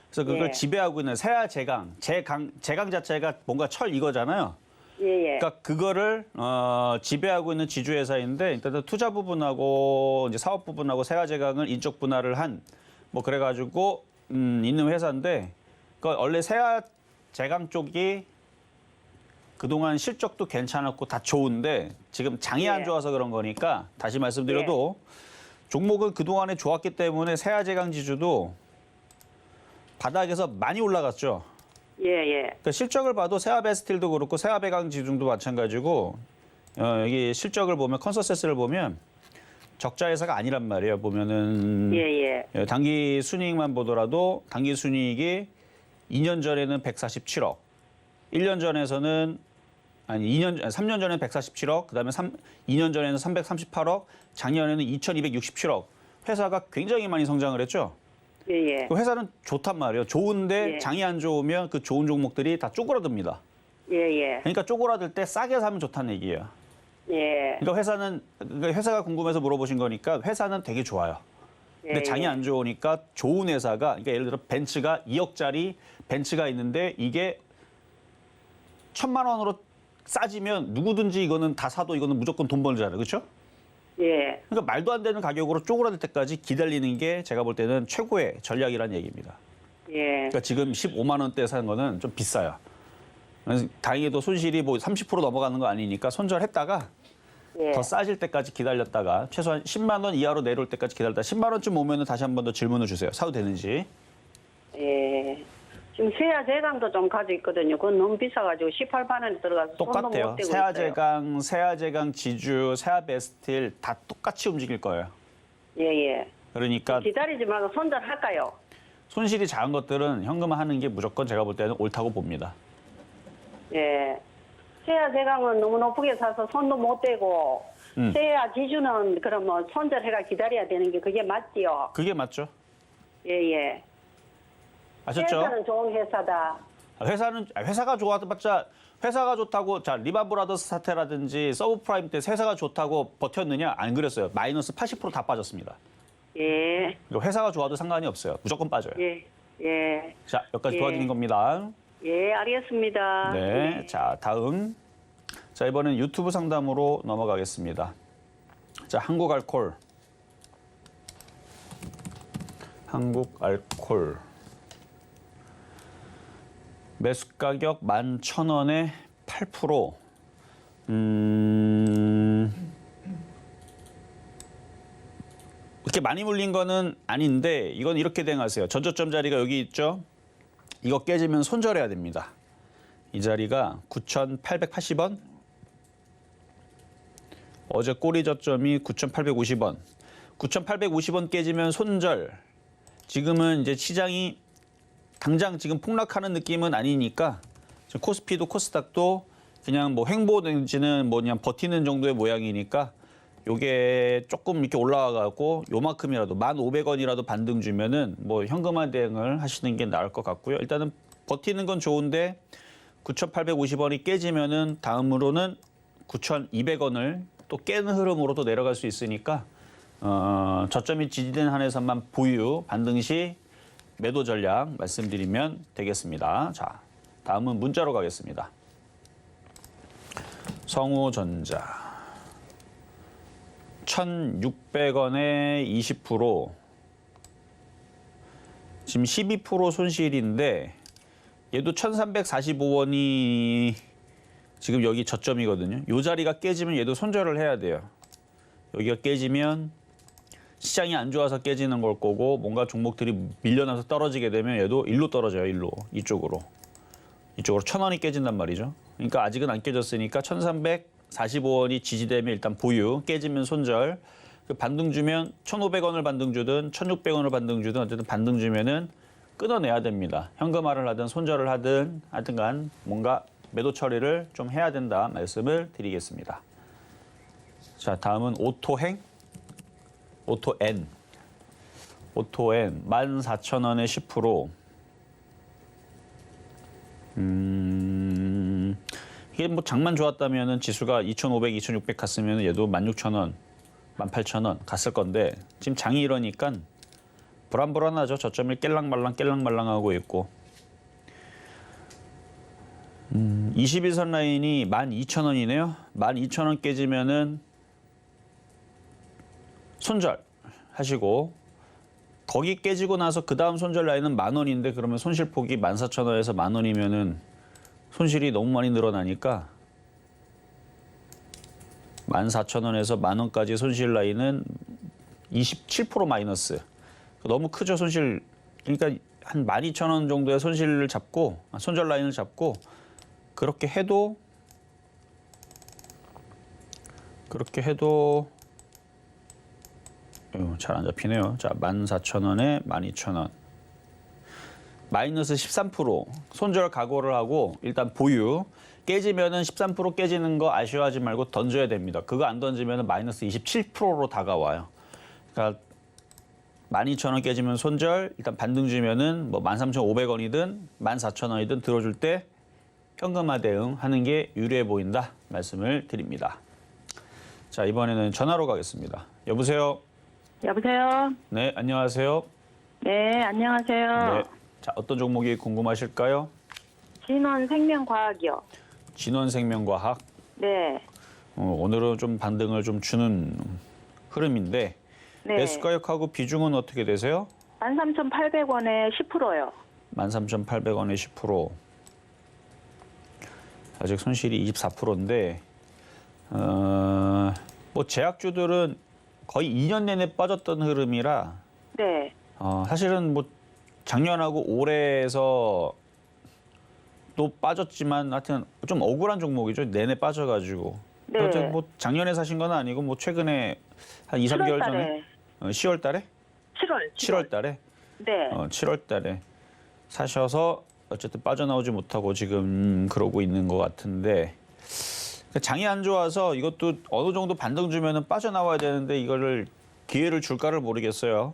S3: 그래서 그걸
S4: 예.
S3: 지배하고 있는 세아제강, 제강 자체가 뭔가 철 이거잖아요.
S4: 예.
S3: 그러니까 그거를 지배하고 있는 지주회사인데 일단 투자 부분하고 이제 사업 부분하고 세아제강을 인적 분할을 한 뭐 그래가지고 있는 회사인데, 그러니까 원래 세아제강 쪽이 그동안 실적도 괜찮았고 다 좋은데 지금 장이 안
S4: 예.
S3: 좋아서 그런 거니까 다시 말씀드려도 종목은 그동안에 좋았기 때문에 세아제강 지주도 바닥에서 많이 올라갔죠.
S4: 예.
S3: 그러니까 실적을 봐도 세아베스틸도 그렇고 세아배강 지중도 마찬가지고 여기 실적을 보면 컨센서스를 보면 적자 회사가 아니란 말이에요. 보면은
S4: 예.
S3: 단기 순이익만 보더라도 단기 순이익이 2년 전에는 147억, 1년 전에서는 3년 전에는 147억, 그다음에 2년 전에는 338억, 작년에는 2,267억. 회사가 굉장히 많이 성장을 했죠.
S4: 예.
S3: 그 회사는 좋단 말이에요. 좋은데
S4: 예.
S3: 장이 안 좋으면 그 좋은 종목들이 다 쪼그라듭니다.
S4: 예.
S3: 그러니까 쪼그라들 때 싸게 사면 좋다는 얘기예요.
S4: 예.
S3: 그러니까 회사가 궁금해서 물어보신 거니까 회사는 되게 좋아요. 근데 장이 안 좋으니까 좋은 회사가, 그러니까 예를 들어 벤츠가 2억짜리 벤츠가 있는데 이게 1,000만 원으로 싸지면 누구든지 이거는 다 사도 이거는 무조건 돈 벌잖아요. 그렇죠?
S4: 예.
S3: 그러니까 말도 안 되는 가격으로 쪼그라들 때까지 기다리는 게 제가 볼 때는 최고의 전략이라는 얘기입니다.
S4: 예.
S3: 그러니까 지금 15만 원대 산 거는 좀 비싸요. 그래서 다행히도 손실이 뭐 30% 넘어가는 거 아니니까 손절했다가
S4: 예.
S3: 더 싸질 때까지 기다렸다가 최소한 10만 원 이하로 내려올 때까지 기다렸다. 10만 원쯤 오면은 다시 한 번 더 질문을 주세요. 사도 되는지.
S4: 예. 지금 세아제강도 좀 가지고 있거든요. 그건 너무 비싸가지고 18만 원에 들어가서 손도
S3: 똑같아요.
S4: 못 대고 있어요.
S3: 세아제강, 지주, 세아베스틸 다 똑같이 움직일 거예요.
S4: 예.
S3: 그러니까
S4: 기다리지 말고 손절할까요?
S3: 손실이 작은 것들은 현금화하는 게 무조건 제가 볼 때는 옳다고 봅니다.
S4: 예. 세아제강은 너무 높게 사서 손도 못 대고 세아 지주는 그러면 손절해가 기다려야 되는 게 그게 맞지요?
S3: 그게 맞죠?
S4: 예.
S3: 아셨죠?
S4: 회사는 좋은 회사다.
S3: 회사가 좋아봤자 회사가 좋다고 자 리만 브라더스 사태라든지 서브프라임 때 회사가 좋다고 버텼느냐? 안 그랬어요. 마이너스 80% 다 빠졌습니다.
S4: 예.
S3: 그러니까 회사가 좋아도 상관이 없어요. 무조건 빠져요.
S4: 예.
S3: 자, 여기까지
S4: 예.
S3: 도와드린 겁니다.
S4: 예, 알겠습니다.
S3: 네. 자, 다음. 자, 이번엔 유튜브 상담으로 넘어가겠습니다. 자, 한국알콜. 매수 가격 11,000원에 8%. 이렇게 많이 물린 거는 아닌데 이건 이렇게 대응하세요. 전저점 자리가 여기 있죠. 이거 깨지면 손절해야 됩니다. 이 자리가 9,880원. 어제 꼬리 저점이 9,850원. 9,850원 깨지면 손절. 지금은 이제 시장이 당장 지금 폭락하는 느낌은 아니니까 지금 코스피도 코스닥도 그냥 뭐 횡보는지는 뭐 그냥 버티는 정도의 모양이니까 요게 조금 이렇게 올라와갖고 요만큼이라도 1,500원이라도 반등 주면은 뭐 현금화 대응을 하시는 게 나을 것 같고요. 일단은 버티는 건 좋은데 9,850원이 깨지면은 다음으로는 9,200원을 또 깨는 흐름으로 또 내려갈 수 있으니까 저점이 지지된 한에서만 보유, 반등 시 매도 전략 말씀드리면 되겠습니다. 자, 다음은 문자로 가겠습니다. 성우전자 1,600원에 20%, 지금 12% 손실인데 얘도 1,345원이 지금 여기 저점이거든요. 이 자리가 깨지면 얘도 손절을 해야 돼요. 여기가 깨지면 시장이 안 좋아서 깨지는 걸 거고 뭔가 종목들이 밀려나서 떨어지게 되면 얘도 일로 떨어져요. 일로. 이쪽으로 1,000원이 깨진단 말이죠. 그러니까 아직은 안 깨졌으니까 1,345원이 지지되면 일단 보유, 깨지면 손절. 그 반등 주면 1,500원을 반등 주든 1,600원을 반등 주든 어쨌든 반등 주면은 끊어내야 됩니다. 현금화를 하든 손절을 하든 하여튼간 뭔가 매도 처리를 좀 해야 된다 말씀을 드리겠습니다. 자, 다음은 오토행. 오토 N 14,000원에 10%. 이게 뭐 장만 좋았다면은 지수가 2,500, 2,600 갔으면 얘도 16,000원, 18,000원 갔을 건데 지금 장이 이러니까 불안불안하죠. 저점을 깰랑말랑 하고 있고. 21선 라인이 12,000원이네요. 12,000원 깨지면은 손절 하시고, 거기 깨지고 나서 그 다음 손절 라인은 10,000원인데 그러면 손실폭이 14,000원에서 10,000원이면은 손실이 너무 많이 늘어나니까 14,000원에서 10,000원까지 손실 라인은 27% 마이너스. 너무 크죠, 손실. 그러니까 한 12,000원 정도의 손실을 잡고, 손절 라인을 잡고, 그렇게 해도 잘 안 잡히네요. 자, 14,000원에 12,000원. 마이너스 13% 손절 각오를 하고 일단 보유. 깨지면은 13% 깨지는 거 아쉬워하지 말고 던져야 됩니다. 그거 안 던지면은 마이너스 27%로 다가와요. 그러니까 12,000원 깨지면 손절, 일단 반등 주면은 뭐 13,500원이든 14,000원이든 들어줄 때 현금화 대응하는 게 유리해 보인다 말씀을 드립니다. 자, 이번에는 전화로 가겠습니다. 여보세요?
S4: 여보세요?
S3: 네, 안녕하세요.
S4: 네, 안녕하세요.
S3: 네. 자, 어떤 종목이 궁금하실까요?
S4: 진원생명과학이요.
S3: 진원생명과학.
S4: 네.
S3: 오늘은 좀 반등을 좀 주는 흐름인데
S4: 네.
S3: 매수가격하고 비중은 어떻게 되세요?
S4: 13,800원에 10%요.
S3: 13,800원에 10%. 아직 손실이 24%인데 뭐 제약주들은 거의 2년 내내 빠졌던 흐름이라
S4: 네.
S3: 사실은 뭐 작년하고 올해에서 또 빠졌지만 하여튼 좀 억울한 종목이죠. 내내 빠져가지고.
S4: 네.
S3: 어쨌든 뭐 작년에 사신 건 아니고 뭐 최근에 한 2, 3개월 전에 10월 달에? 7월 달에?
S4: 네.
S3: 7월 달에 사셔서 어쨌든 빠져나오지 못하고 지금 그러고 있는 것 같은데 장이 안 좋아서 이것도 어느 정도 반등 주면은 빠져나와야 되는데 이거를 기회를 줄까를 모르겠어요.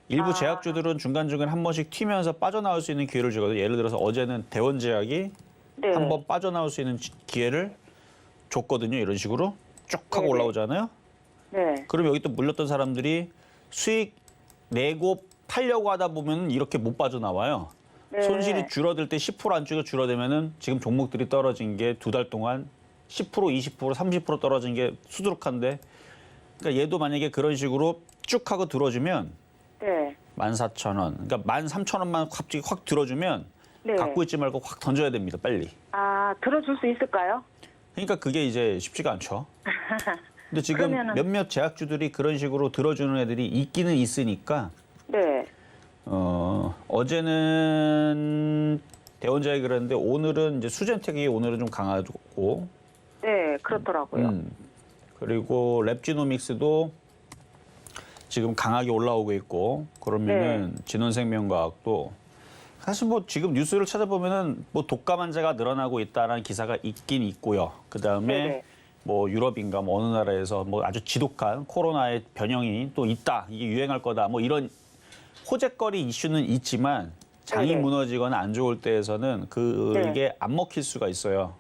S3: 일부 제약주들은 중간중간 한 번씩 튀면서 빠져나올 수 있는 기회를 주거든요. 예를 들어서 어제는 대원제약이
S4: 네.
S3: 한 번 빠져나올 수 있는 기회를 줬거든요. 이런 식으로 쭉 하고
S4: 네네.
S3: 올라오잖아요.
S4: 네.
S3: 그럼 여기 또 물렸던 사람들이 수익 내고 팔려고 하다 보면 이렇게 못 빠져나와요.
S4: 네.
S3: 손실이 줄어들 때 10% 안쪽에 줄어들면은 지금 종목들이 떨어진 게 2달 동안 10%, 20%, 30% 떨어진 게 수두룩한데, 그러니까 얘도 만약에 그런 식으로 쭉 하고 들어주면
S4: 네.
S3: 14,000원, 그러니까 13,000원만 갑자기 확 들어주면
S4: 네.
S3: 갖고 있지 말고 확 던져야 됩니다, 빨리.
S4: 들어줄 수 있을까요?
S3: 그러니까 그게 이제 쉽지가 않죠. 근데 지금
S4: 그러면은-
S3: 몇몇 제약주들이 그런 식으로 들어주는 애들이 있기는 있으니까
S4: 네.
S3: 어제는 대원제약이 그랬는데 오늘은 이제 수젠텍이 오늘은 좀 강하고
S4: 네, 그렇더라고요.
S3: 그리고 랩지노믹스도 지금 강하게 올라오고 있고 그러면은 진원생명과학도 사실 뭐 지금 뉴스를 찾아보면은 뭐 독감 환자가 늘어나고 있다라는 기사가 있긴 있고요. 그 다음에
S4: 네네.
S3: 뭐 유럽인가 뭐 어느 나라에서 뭐 아주 지독한 코로나의 변형이 또 있다, 이게 유행할 거다, 뭐 이런 호재거리 이슈는 있지만 장이
S4: 네네.
S3: 무너지거나 안 좋을 때에서는 그게
S4: 네.
S3: 안 먹힐 수가 있어요.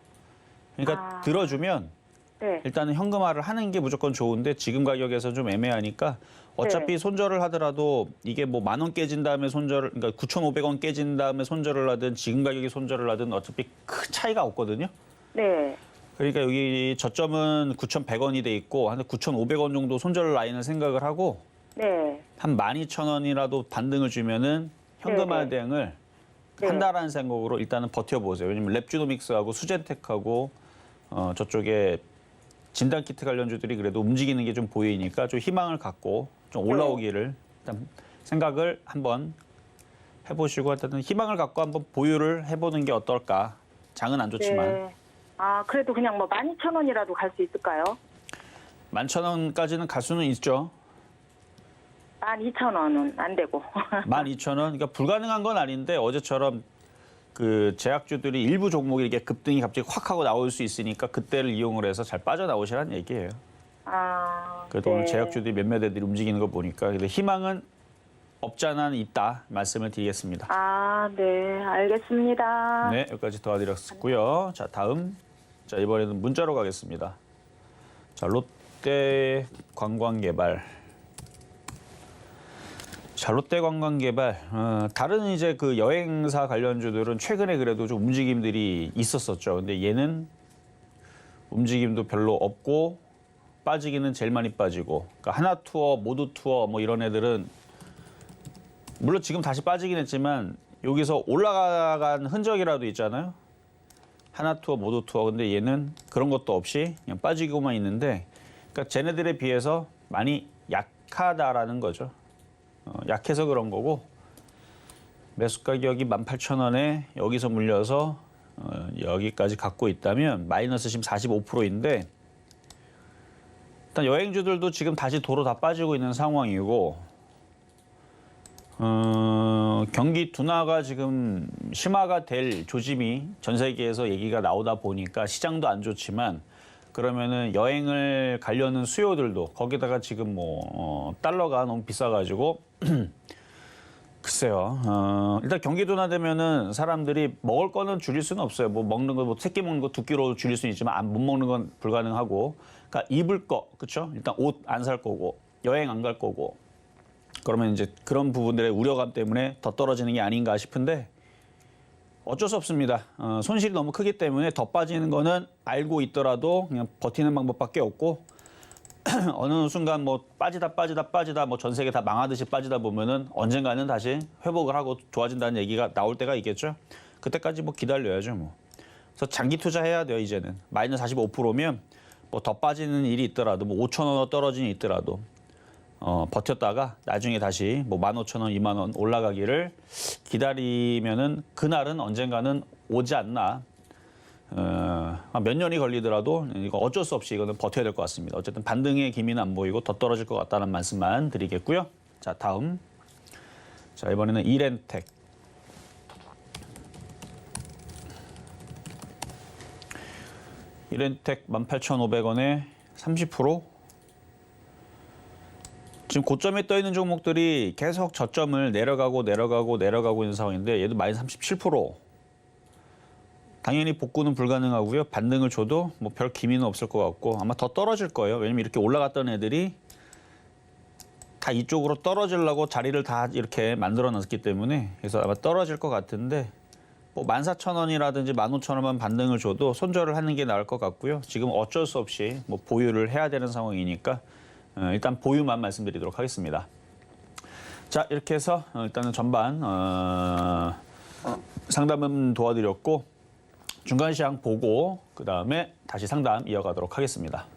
S3: 그러니까 들어주면
S4: 네.
S3: 일단은 현금화를 하는 게 무조건 좋은데 지금 가격에서 좀 애매하니까 어차피
S4: 네.
S3: 손절을 하더라도 이게 뭐 10,000원 깨진 다음에 손절을, 그러니까 9,500원 깨진 다음에 손절을 하든 지금 가격에 손절을 하든 어차피 큰 차이가 없거든요.
S4: 네.
S3: 그러니까 여기 저점은 9,100원이 돼 있고 한 9,500원 정도 손절 라인을 생각을 하고
S4: 네.
S3: 한 12,000원이라도 반등을 주면은 현금화
S4: 네네.
S3: 대응을
S4: 네.
S3: 한다라는 생각으로 일단은 버텨보세요. 왜냐면 랩주노믹스하고 수젠텍하고 저쪽에 진단키트 관련주들이 그래도 움직이는 게 좀 보이니까 좀 희망을 갖고 좀 올라오기를 일단 생각을 한번 해보시고 일단은 희망을 갖고 한번 보유를 해보는 게 어떨까. 장은 안 좋지만.
S4: 네. 그래도 그냥 뭐 12,000원이라도 갈 수 있을까요?
S3: 11,000원까지는 갈 수는 있죠.
S4: 12,000원은 안 되고.
S3: 12,000원. 그러니까 불가능한 건 아닌데 어제처럼 그 제약주들이 일부 종목이 이렇게 급등이 갑자기 확 하고 나올 수 있으니까 그때를 이용을 해서 잘 빠져나오시라는 얘기예요. 그래도
S4: 네.
S3: 오늘 제약주들이 몇몇 애들이 움직이는 거 보니까 근데 희망은 없잖아 있다 말씀을 드리겠습니다.
S4: 아, 네, 알겠습니다.
S3: 네, 여기까지 도와드렸고요. 자, 다음. 자, 이번에는 문자로 가겠습니다. 자, 롯데 관광개발. 자, 롯데 관광개발. 다른 이제 그 여행사 관련주들은 최근에 그래도 좀 움직임들이 있었었죠. 근데 얘는 움직임도 별로 없고 빠지기는 제일 많이 빠지고. 그러니까 하나투어, 모두투어 뭐 이런 애들은 물론 지금 다시 빠지긴 했지만 여기서 올라간 흔적이라도 있잖아요. 하나투어, 모두투어. 근데 얘는 그런 것도 없이 그냥 빠지고만 있는데 그러니까 쟤네들에 비해서 많이 약하다라는 거죠. 약해서 그런 거고 매수 가격이 18,000원에 여기서 물려서 여기까지 갖고 있다면 마이너스 지금 45%인데 일단 여행주들도 지금 다시 도로 다 빠지고 있는 상황이고 경기 둔화가 지금 심화가 될 조짐이 전 세계에서 얘기가 나오다 보니까 시장도 안 좋지만 그러면은 여행을 가려는 수요들도 거기다가 지금 뭐 달러가 너무 비싸가지고 글쎄요. 일단 경기 둔화되면은 사람들이 먹을 거는 줄일 수는 없어요. 뭐 먹는 거, 뭐 새끼 먹는 거 2끼로 줄일 수는 있지만 못 먹는 건 불가능하고. 그러니까 입을 거, 그렇죠? 일단 옷 안 살 거고 여행 안 갈 거고. 그러면 이제 그런 부분들의 우려감 때문에 더 떨어지는 게 아닌가 싶은데 어쩔 수 없습니다. 손실이 너무 크기 때문에 더 빠지는 거는 알고 있더라도 그냥 버티는 방법밖에 없고 어느 순간 뭐 빠지다 뭐 전 세계 다 망하듯이 빠지다 보면은 언젠가는 다시 회복을 하고 좋아진다는 얘기가 나올 때가 있겠죠. 그때까지 뭐 기다려야죠 뭐. 그래서 장기 투자해야 돼요 이제는. 마이너스 45%면 뭐 더 빠지는 일이 있더라도 뭐 5,000원 떨어지는 일이 있더라도 버텼다가 나중에 다시 뭐 15,000원, 2만 원 올라가기를 기다리면은 그날은 언젠가는 오지 않나. 몇 년이 걸리더라도 이거 어쩔 수 없이 이거는 버텨야 될 것 같습니다. 어쨌든 반등의 기미는 안 보이고 더 떨어질 것 같다는 말씀만 드리겠고요. 자, 다음. 자, 이번에는 이렌텍. 이렌텍 18,500원에 30%. 지금 고점에 떠 있는 종목들이 계속 저점을 내려가고 있는 상황인데 얘도 마이너스 37%. 당연히 복구는 불가능하고요. 반등을 줘도 뭐 별 기미는 없을 것 같고 아마 더 떨어질 거예요. 왜냐면 이렇게 올라갔던 애들이 다 이쪽으로 떨어지려고 자리를 다 이렇게 만들어 놨기 때문에 그래서 아마 떨어질 것 같은데 뭐 14,000원이라든지 15,000원만 반등을 줘도 손절을 하는 게 나을 것 같고요. 지금 어쩔 수 없이 뭐 보유를 해야 되는 상황이니까 일단 보유만 말씀드리도록 하겠습니다. 자, 이렇게 해서 일단은 전반 상담은 도와드렸고 중간 시장 보고 그다음에 다시 상담 이어가도록 하겠습니다.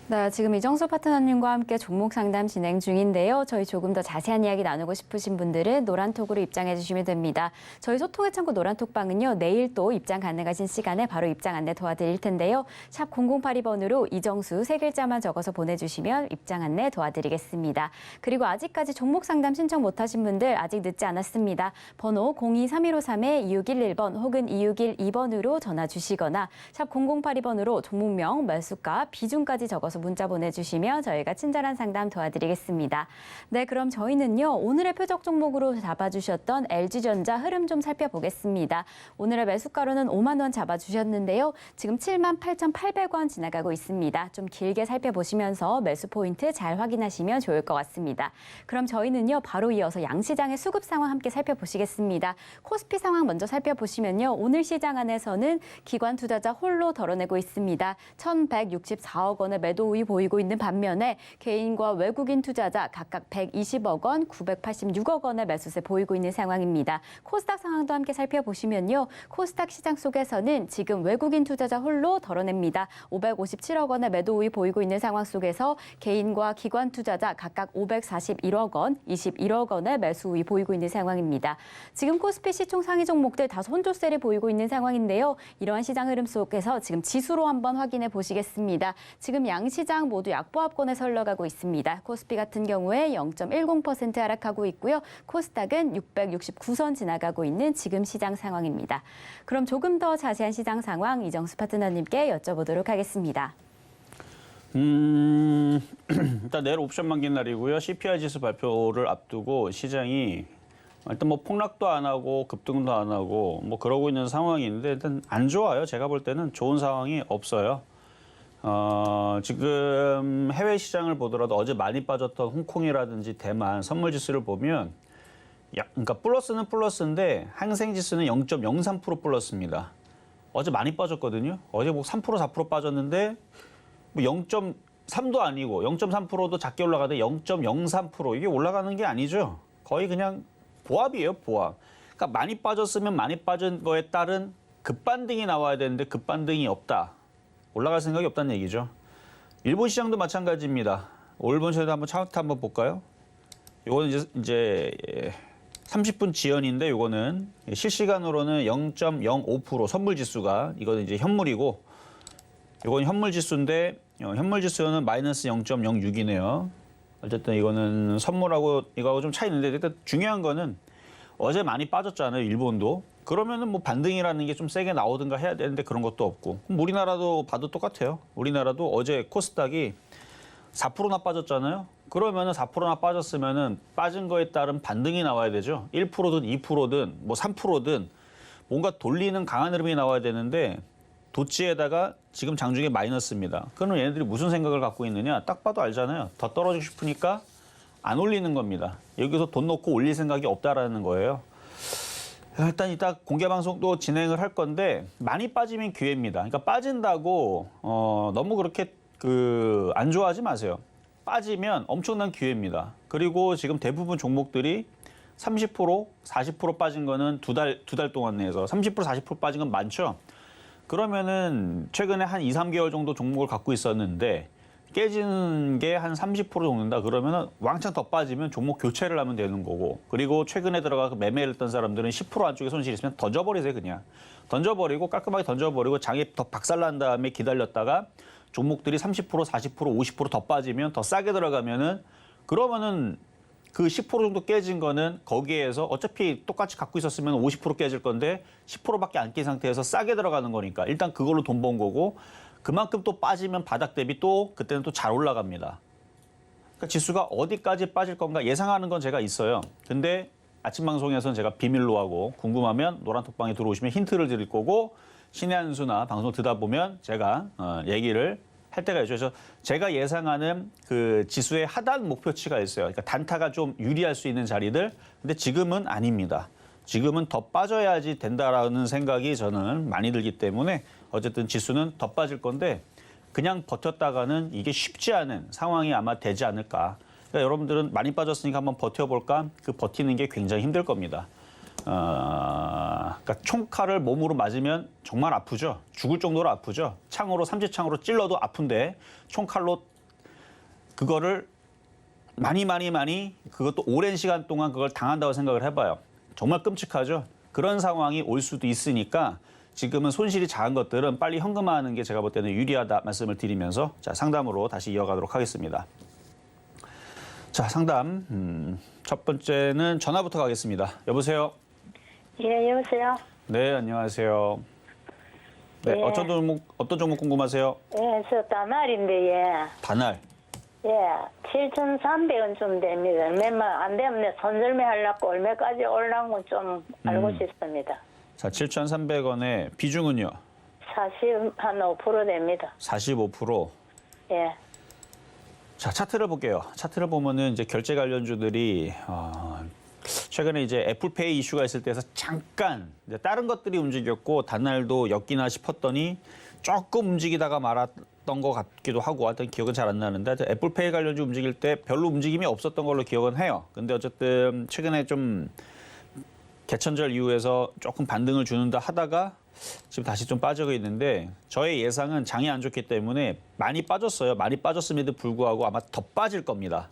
S2: 네, 지금 이정수 파트너님과 함께 종목 상담 진행 중인데요. 저희 조금 더 자세한 이야기 나누고 싶으신 분들은 노란톡으로 입장해 주시면 됩니다. 저희 소통의 창구 노란톡방은요. 내일 또 입장 가능하신 시간에 바로 입장 안내 도와드릴 텐데요. 샵 0082번으로 이정수 3글자만 적어서 보내주시면 입장 안내 도와드리겠습니다. 그리고 아직까지 종목 상담 신청 못하신 분들 아직 늦지 않았습니다. 번호 023153-2611번 혹은 2612번으로 전화 주시거나 샵 0082번으로 종목명, 매수가, 비중까지 적어서 문자 보내주시면 저희가 친절한 상담 도와드리겠습니다. 네, 그럼 저희는요. 오늘의 표적 종목으로 잡아주셨던 LG전자 흐름 좀 살펴보겠습니다. 오늘의 매수가로는 5만 원 잡아주셨는데요. 지금 78,800원 지나가고 있습니다. 좀 길게 살펴보시면서 매수 포인트 잘 확인하시면 좋을 것 같습니다. 그럼 저희는요. 바로 이어서 양시장의 수급 상황 함께 살펴보시겠습니다. 코스피 상황 먼저 살펴보시면요. 오늘 시장 안에서는 기관 투자자 홀로 덜어내고 있습니다. 1,164억 원의 매도 우위 보이고 있는 반면에 개인과 외국인 투자자 각각 120억 원, 986억 원의 매수세 보이고 있는 상황입니다. 코스닥 상황도 함께 살펴보시면요. 코스닥 시장 속에서는 지금 외국인 투자자 홀로 덜어냅니다. 557억 원의 매도 우위 보이고 있는 상황 속에서 개인과 기관 투자자 각각 541억 원, 21억 원의 매수 우위 보이고 있는 상황입니다. 지금 코스피 시총 상위 종목들 다소 혼조세를 보이고 있는 상황인데요. 이러한 시장 흐름 속에서 지금 지수로 한번 확인해 보시겠습니다. 지금 양시장 모두 약보합권에 흘러가고 있습니다. 코스피 같은 경우에 0.10% 하락하고 있고요. 코스닥은 669선 지나가고 있는 지금 시장 상황입니다. 그럼 조금 더 자세한 시장 상황 이정수 파트너님께 여쭤보도록 하겠습니다.
S3: 일단 내일 옵션 만기 날이고요. CPI 지수 발표를 앞두고 시장이 일단 뭐 폭락도 안 하고 급등도 안 하고 뭐 그러고 있는 상황인데 일단 안 좋아요. 제가 볼 때는 좋은 상황이 없어요. 지금 해외 시장을 보더라도 어제 많이 빠졌던 홍콩이라든지 대만 선물 지수를 보면 그러니까 플러스는 플러스인데 항생 지수는 0.03% 플러스입니다. 어제 많이 빠졌거든요. 어제 뭐 3% 4% 빠졌는데 뭐 0.3도 아니고 0.3%도 작게 올라가는데 0.03% 이게 올라가는 게 아니죠. 거의 그냥 보합이에요, 보합. 그러니까 많이 빠졌으면 많이 빠진 거에 따른 급반등이 나와야 되는데 급반등이 없다. 올라갈 생각이 없다는 얘기죠. 일본 시장도 마찬가지입니다. 일본 시장도 한번 차트 한번 볼까요? 이거는 이제 30분 지연인데 이거는 실시간으로는 0.05% 선물 지수가 이거는 이제 현물이고 이건 현물 지수인데 현물 지수는 마이너스 0.06이네요. 어쨌든 이거는 선물하고 이거하고 좀 차이 있는데 일단 중요한 거는 어제 많이 빠졌잖아요. 일본도. 그러면은 뭐 반등이라는 게 좀 세게 나오든가 해야 되는데 그런 것도 없고. 그럼 우리나라도 봐도 똑같아요. 우리나라도 어제 코스닥이 4%나 빠졌잖아요. 그러면은 4%나 빠졌으면은 빠진 거에 따른 반등이 나와야 되죠. 1%든 2%든 뭐 3%든 뭔가 돌리는 강한 흐름이 나와야 되는데 도치에다가 지금 장중에 마이너스입니다. 그러면 얘네들이 무슨 생각을 갖고 있느냐? 딱 봐도 알잖아요. 더 떨어지고 싶으니까 안 올리는 겁니다. 여기서 돈 넣고 올릴 생각이 없다라는 거예요. 일단 이따 공개 방송도 진행을 할 건데 많이 빠지면 기회입니다. 그러니까 빠진다고 너무 그렇게 안 좋아하지 마세요. 빠지면 엄청난 기회입니다. 그리고 지금 대부분 종목들이 30%, 40% 빠진 거는 두 달 동안 내에서 30%, 40% 빠진 건 많죠. 그러면은 최근에 한 2, 3개월 정도 종목을 갖고 있었는데 깨지는 게 한 30% 정도다. 그러면은 왕창 더 빠지면 종목 교체를 하면 되는 거고. 그리고 최근에 들어가서 매매를 했던 사람들은 10% 안쪽에 손실이 있으면 던져버리세요, 그냥. 던져버리고 깔끔하게 던져버리고 장에 더 박살난 다음에 기다렸다가 종목들이 30%, 40%, 50%더 빠지면 더 싸게 들어가면은 그러면은 그 10% 정도 깨진 거는 거기에서 어차피 똑같이 갖고 있었으면 50% 깨질 건데 10%밖에 안 깬 상태에서 싸게 들어가는 거니까 일단 그걸로 돈 번 거고 그만큼 또 빠지면 바닥 대비 또 그때는 또 잘 올라갑니다. 그러니까 지수가 어디까지 빠질 건가 예상하는 건 제가 있어요. 근데 아침 방송에서는 제가 비밀로 하고 궁금하면 노란톡방에 들어오시면 힌트를 드릴 거고 신의 한 수나 방송 듣다 보면 제가 얘기를 할 때가 있죠. 그래서 제가 예상하는 그 지수의 하단 목표치가 있어요. 그러니까 단타가 좀 유리할 수 있는 자리들. 근데 지금은 아닙니다. 지금은 더 빠져야지 된다라는 생각이 저는 많이 들기 때문에 어쨌든 지수는 더 빠질 건데 그냥 버텼다가는 이게 쉽지 않은 상황이 아마 되지 않을까. 그러니까 여러분들은 많이 빠졌으니까 한번 버텨볼까? 그 버티는 게 굉장히 힘들 겁니다. 그러니까 총칼을 몸으로 맞으면 정말 아프죠. 죽을 정도로 아프죠. 창으로 삼지창으로 찔러도 아픈데 총칼로 그거를 많이 그것도 오랜 시간 동안 그걸 당한다고 생각을 해봐요. 정말 끔찍하죠. 그런 상황이 올 수도 있으니까 지금은 손실이 작은 것들은 빨리 현금화하는 게 제가 볼 때는 유리하다 말씀을 드리면서 자 상담으로 다시 이어가도록 하겠습니다. 자 상담 첫 번째는 전화부터 가겠습니다. 여보세요.
S5: 예, 여보세요?
S3: 네, 안녕하세요. 네,
S5: 예.
S3: 어떤 종목 궁금하세요?
S5: 예, 저 다날인데, 예.
S3: 다날.
S5: 예, 7,300원 좀 됩니다. 얼마 안 되면 손절매 하려고 얼마까지 올라온 건 좀 알고 싶습니다.
S3: 자, 7,300원에 비중은요?
S5: 40한 5% 됩니다.
S3: 45%.
S5: 예,
S3: 자, 차트를 볼게요. 차트를 보면은 이제 결제 관련주들이 최근에 이제 애플페이 이슈가 있을 때에서 잠깐 이제 다른 것들이 움직였고 다날도 엮이나 싶었더니 조금 움직이다가 말았던 것 같기도 하고 하여튼 기억은 잘 안 나는데 애플페이 관련주 움직일 때 별로 움직임이 없었던 걸로 기억은 해요. 근데 어쨌든 최근에 좀 개천절 이후에서 조금 반등을 주는다 하다가 지금 다시 좀 빠지고 있는데 저의 예상은 장이 안 좋기 때문에 많이 빠졌어요. 많이 빠졌음에도 불구하고 아마 더 빠질 겁니다.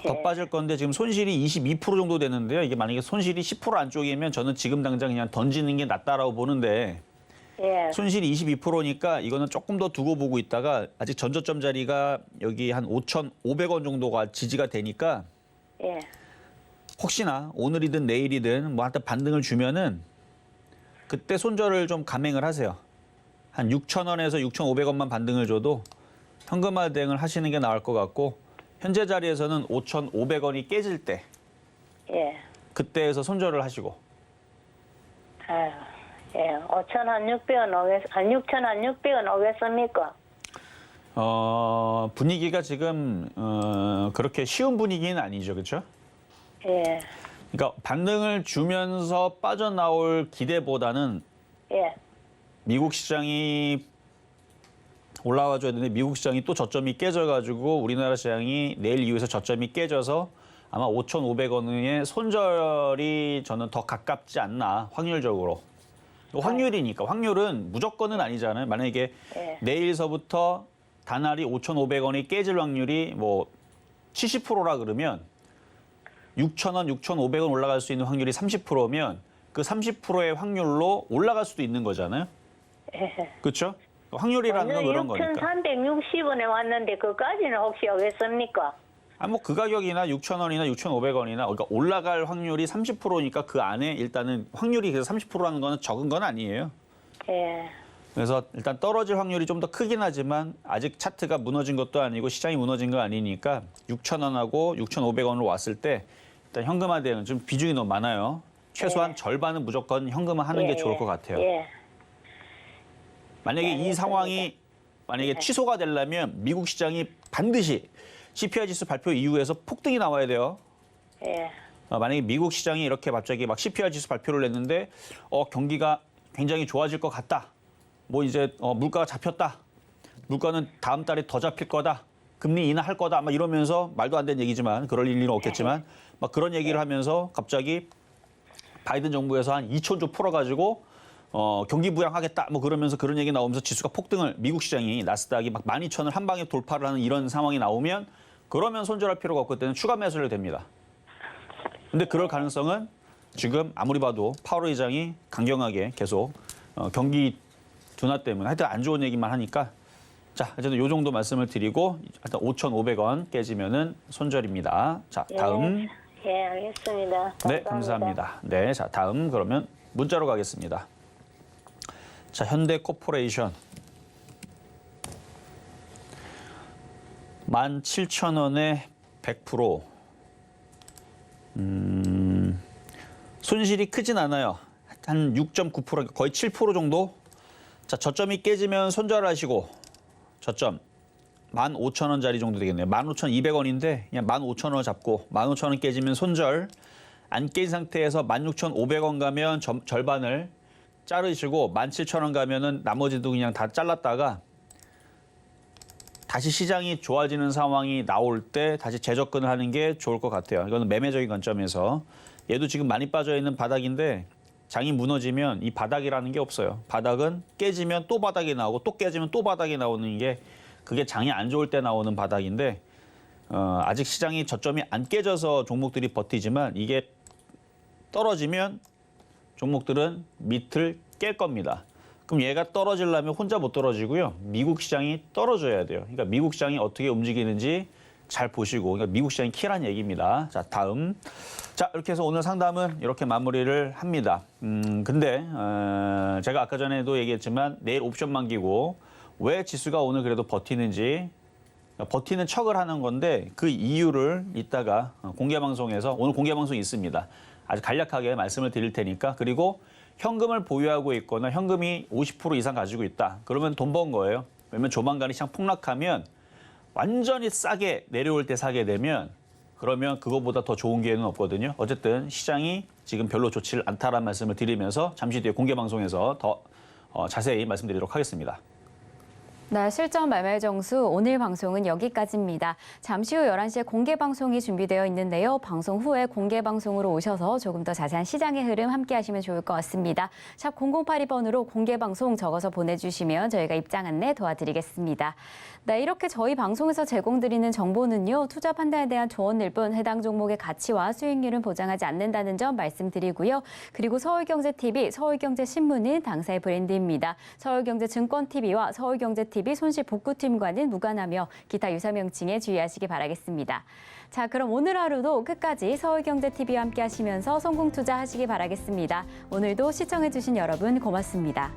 S3: 더 빠질 건데 지금 손실이 22% 정도 되는데요. 이게 만약에 손실이 10% 안쪽이면 저는 지금 당장 그냥 던지는 게 낫다라고 보는데
S5: 예,
S3: 손실이 22%니까 이거는 조금 더 두고 보고 있다가 아직 전저점 자리가 여기 한 5,500원 정도가 지지가 되니까
S5: 예,
S3: 혹시나 오늘이든 내일이든 뭐 한테 반등을 주면은 그때 손절을 좀 감행을 하세요. 한 6,000원에서 6,500원만 반등을 줘도 현금화 대응을 하시는 게 나을 것 같고 현재 자리에서는 5,500원이 깨질 때
S5: 예.
S3: 그때에서 손절을 하시고
S5: 아유, 예. 5천 한 600원 한 6천 한 600원 오겠습니까?
S3: 분위기가 지금 그렇게 쉬운 분위기는 아니죠, 그렇죠?
S5: 예.
S3: 그러니까 반등을 주면서 빠져나올 기대보다는
S5: 예.
S3: 미국 시장이 올라와줘야 되는데 미국 시장이 또 저점이 깨져가지고 우리나라 시장이 내일 이후에서 저점이 깨져서 아마 5,500원의 손절이 저는 더 가깝지 않나 확률적으로. 확률이니까 확률은 무조건은 아니잖아요. 만약에
S5: 예.
S3: 내일서부터 단알이 5,500원이 깨질 확률이 뭐 70%라 그러면 6,000원, 6,500원 올라갈 수 있는 확률이 30%면 그 30%의 확률로 올라갈 수도 있는 거잖아요.
S5: 예.
S3: 그렇죠? 확률이라는 건 그런 거니까.
S5: 6,360원에 왔는데 그까지는 혹시 오겠습니까?
S3: 뭐 그 가격이나 6,000원이나 6,500원이나 그러니까 올라갈 확률이 30%니까 그 안에 일단은 확률이 그래서 30%라는 거는 적은 건 아니에요.
S5: 예.
S3: 그래서 일단 떨어질 확률이 좀 더 크긴 하지만 아직 차트가 무너진 것도 아니고 시장이 무너진 거 아니니까 6,000원하고 6,500원으로 왔을 때 일단 현금화 대응 좀 비중이 너무 많아요. 최소한 절반은 무조건 현금화 하는 게 좋을 것 같아요.
S5: 예.
S3: 만약에 이 상황이 만약에 취소가 되려면 미국 시장이 반드시 CPI 지수 발표 이후에서 폭등이 나와야 돼요.
S5: 예.
S3: 만약에 미국 시장이 이렇게 갑자기 막 CPI 지수 발표를 냈는데 경기가 굉장히 좋아질 것 같다. 뭐 이제 물가가 잡혔다. 물가는 다음 달에 더 잡힐 거다. 금리 인하할 거다. 막 이러면서 말도 안 되는 얘기지만 그럴 일은 없겠지만 막 그런 얘기를 하면서 갑자기 바이든 정부에서 한 2천조 풀어가지고 경기 부양하겠다. 뭐 그러면서 그런 얘기 나오면서 지수가 폭등을 미국 시장이 나스닥이 막 12,000을 한 방에 돌파를 하는 이런 상황이 나오면 그러면 손절할 필요가 없고 그때는 추가 매수를 됩니다. 근데 그럴 가능성은 지금 아무리 봐도 파월 의장이 강경하게 계속 경기 둔화 때문에 하여튼 안 좋은 얘기만 하니까 자, 어쨌든 요 정도 말씀을 드리고 일단 5,500원 깨지면은 손절입니다. 자, 다음.
S5: 예, 알겠습니다.
S3: 네, 감사합니다. 네, 자, 다음 그러면 문자로 가겠습니다. 자, 현대코퍼레이션 17,000원에 100%. 손실이 크진 않아요. 한 6.9%, 거의 7% 정도. 자, 저점이 깨지면 손절하시고 저점 15,000원짜리 정도 되겠네요. 15,200원인데 그냥 15,000원 잡고 15,000원 깨지면 손절. 안 깨진 상태에서 16,500원 가면 절반을 자르시고 17,000원 가면은 나머지도 그냥 다 잘랐다가 다시 시장이 좋아지는 상황이 나올 때 다시 재접근을 하는 게 좋을 것 같아요. 이거는 매매적인 관점에서. 얘도 지금 많이 빠져 있는 바닥인데 장이 무너지면 이 바닥이라는 게 없어요. 바닥은 깨지면 또 바닥이 나오고 또 깨지면 또 바닥이 나오는 게 그게 장이 안 좋을 때 나오는 바닥인데 아직 시장이 저점이 안 깨져서 종목들이 버티지만 이게 떨어지면 종목들은 밑을 깰 겁니다. 그럼 얘가 떨어지려면 혼자 못 떨어지고요. 미국 시장이 떨어져야 돼요. 그러니까 미국 시장이 어떻게 움직이는지 잘 보시고 그러니까 미국 시장이 키란 얘기입니다. 자, 다음. 자, 이렇게 해서 오늘 상담은 이렇게 마무리를 합니다. 근데 제가 아까 전에도 얘기했지만 내일 옵션 만기고 왜 지수가 오늘 그래도 버티는지 버티는 척을 하는 건데 그 이유를 이따가 공개 방송에서 오늘 공개 방송이 있습니다. 아주 간략하게 말씀을 드릴 테니까 그리고 현금을 보유하고 있거나 현금이 50% 이상 가지고 있다. 그러면 돈 번 거예요. 왜냐면 조만간 시장 폭락하면 완전히 싸게 내려올 때 사게 되면 그러면 그거보다 더 좋은 기회는 없거든요. 어쨌든 시장이 지금 별로 좋지 않다라는 말씀을 드리면서 잠시 뒤에 공개 방송에서 더 자세히 말씀드리도록 하겠습니다.
S2: 네, 실전 매매 정수 오늘 방송은 여기까지입니다. 잠시 후 11시에 공개 방송이 준비되어 있는데요. 방송 후에 공개 방송으로 오셔서 조금 더 자세한 시장의 흐름 함께 하시면 좋을 것 같습니다. 샵 0082번으로 공개 방송 적어서 보내주시면 저희가 입장 안내 도와드리겠습니다. 네, 이렇게 저희 방송에서 제공드리는 정보는요. 투자 판단에 대한 조언일 뿐 해당 종목의 가치와 수익률은 보장하지 않는다는 점 말씀드리고요. 그리고 서울경제TV, 서울경제신문은 당사의 브랜드입니다. 서울경제증권TV와 서울경제TV 손실복구팀과는 무관하며 기타 유사 명칭에 주의하시기 바라겠습니다. 자, 그럼 오늘 하루도 끝까지 서울경제TV와 함께 하시면서 성공 투자하시기 바라겠습니다. 오늘도 시청해주신 여러분 고맙습니다.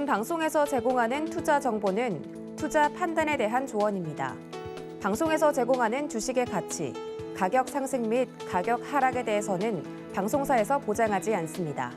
S1: 본 방송에서 제공하는 투자 정보는 투자 판단에 대한 조언입니다. 방송에서 제공하는 주식의 가치, 가격 상승 및 가격 하락에 대해서는 방송사에서 보장하지 않습니다.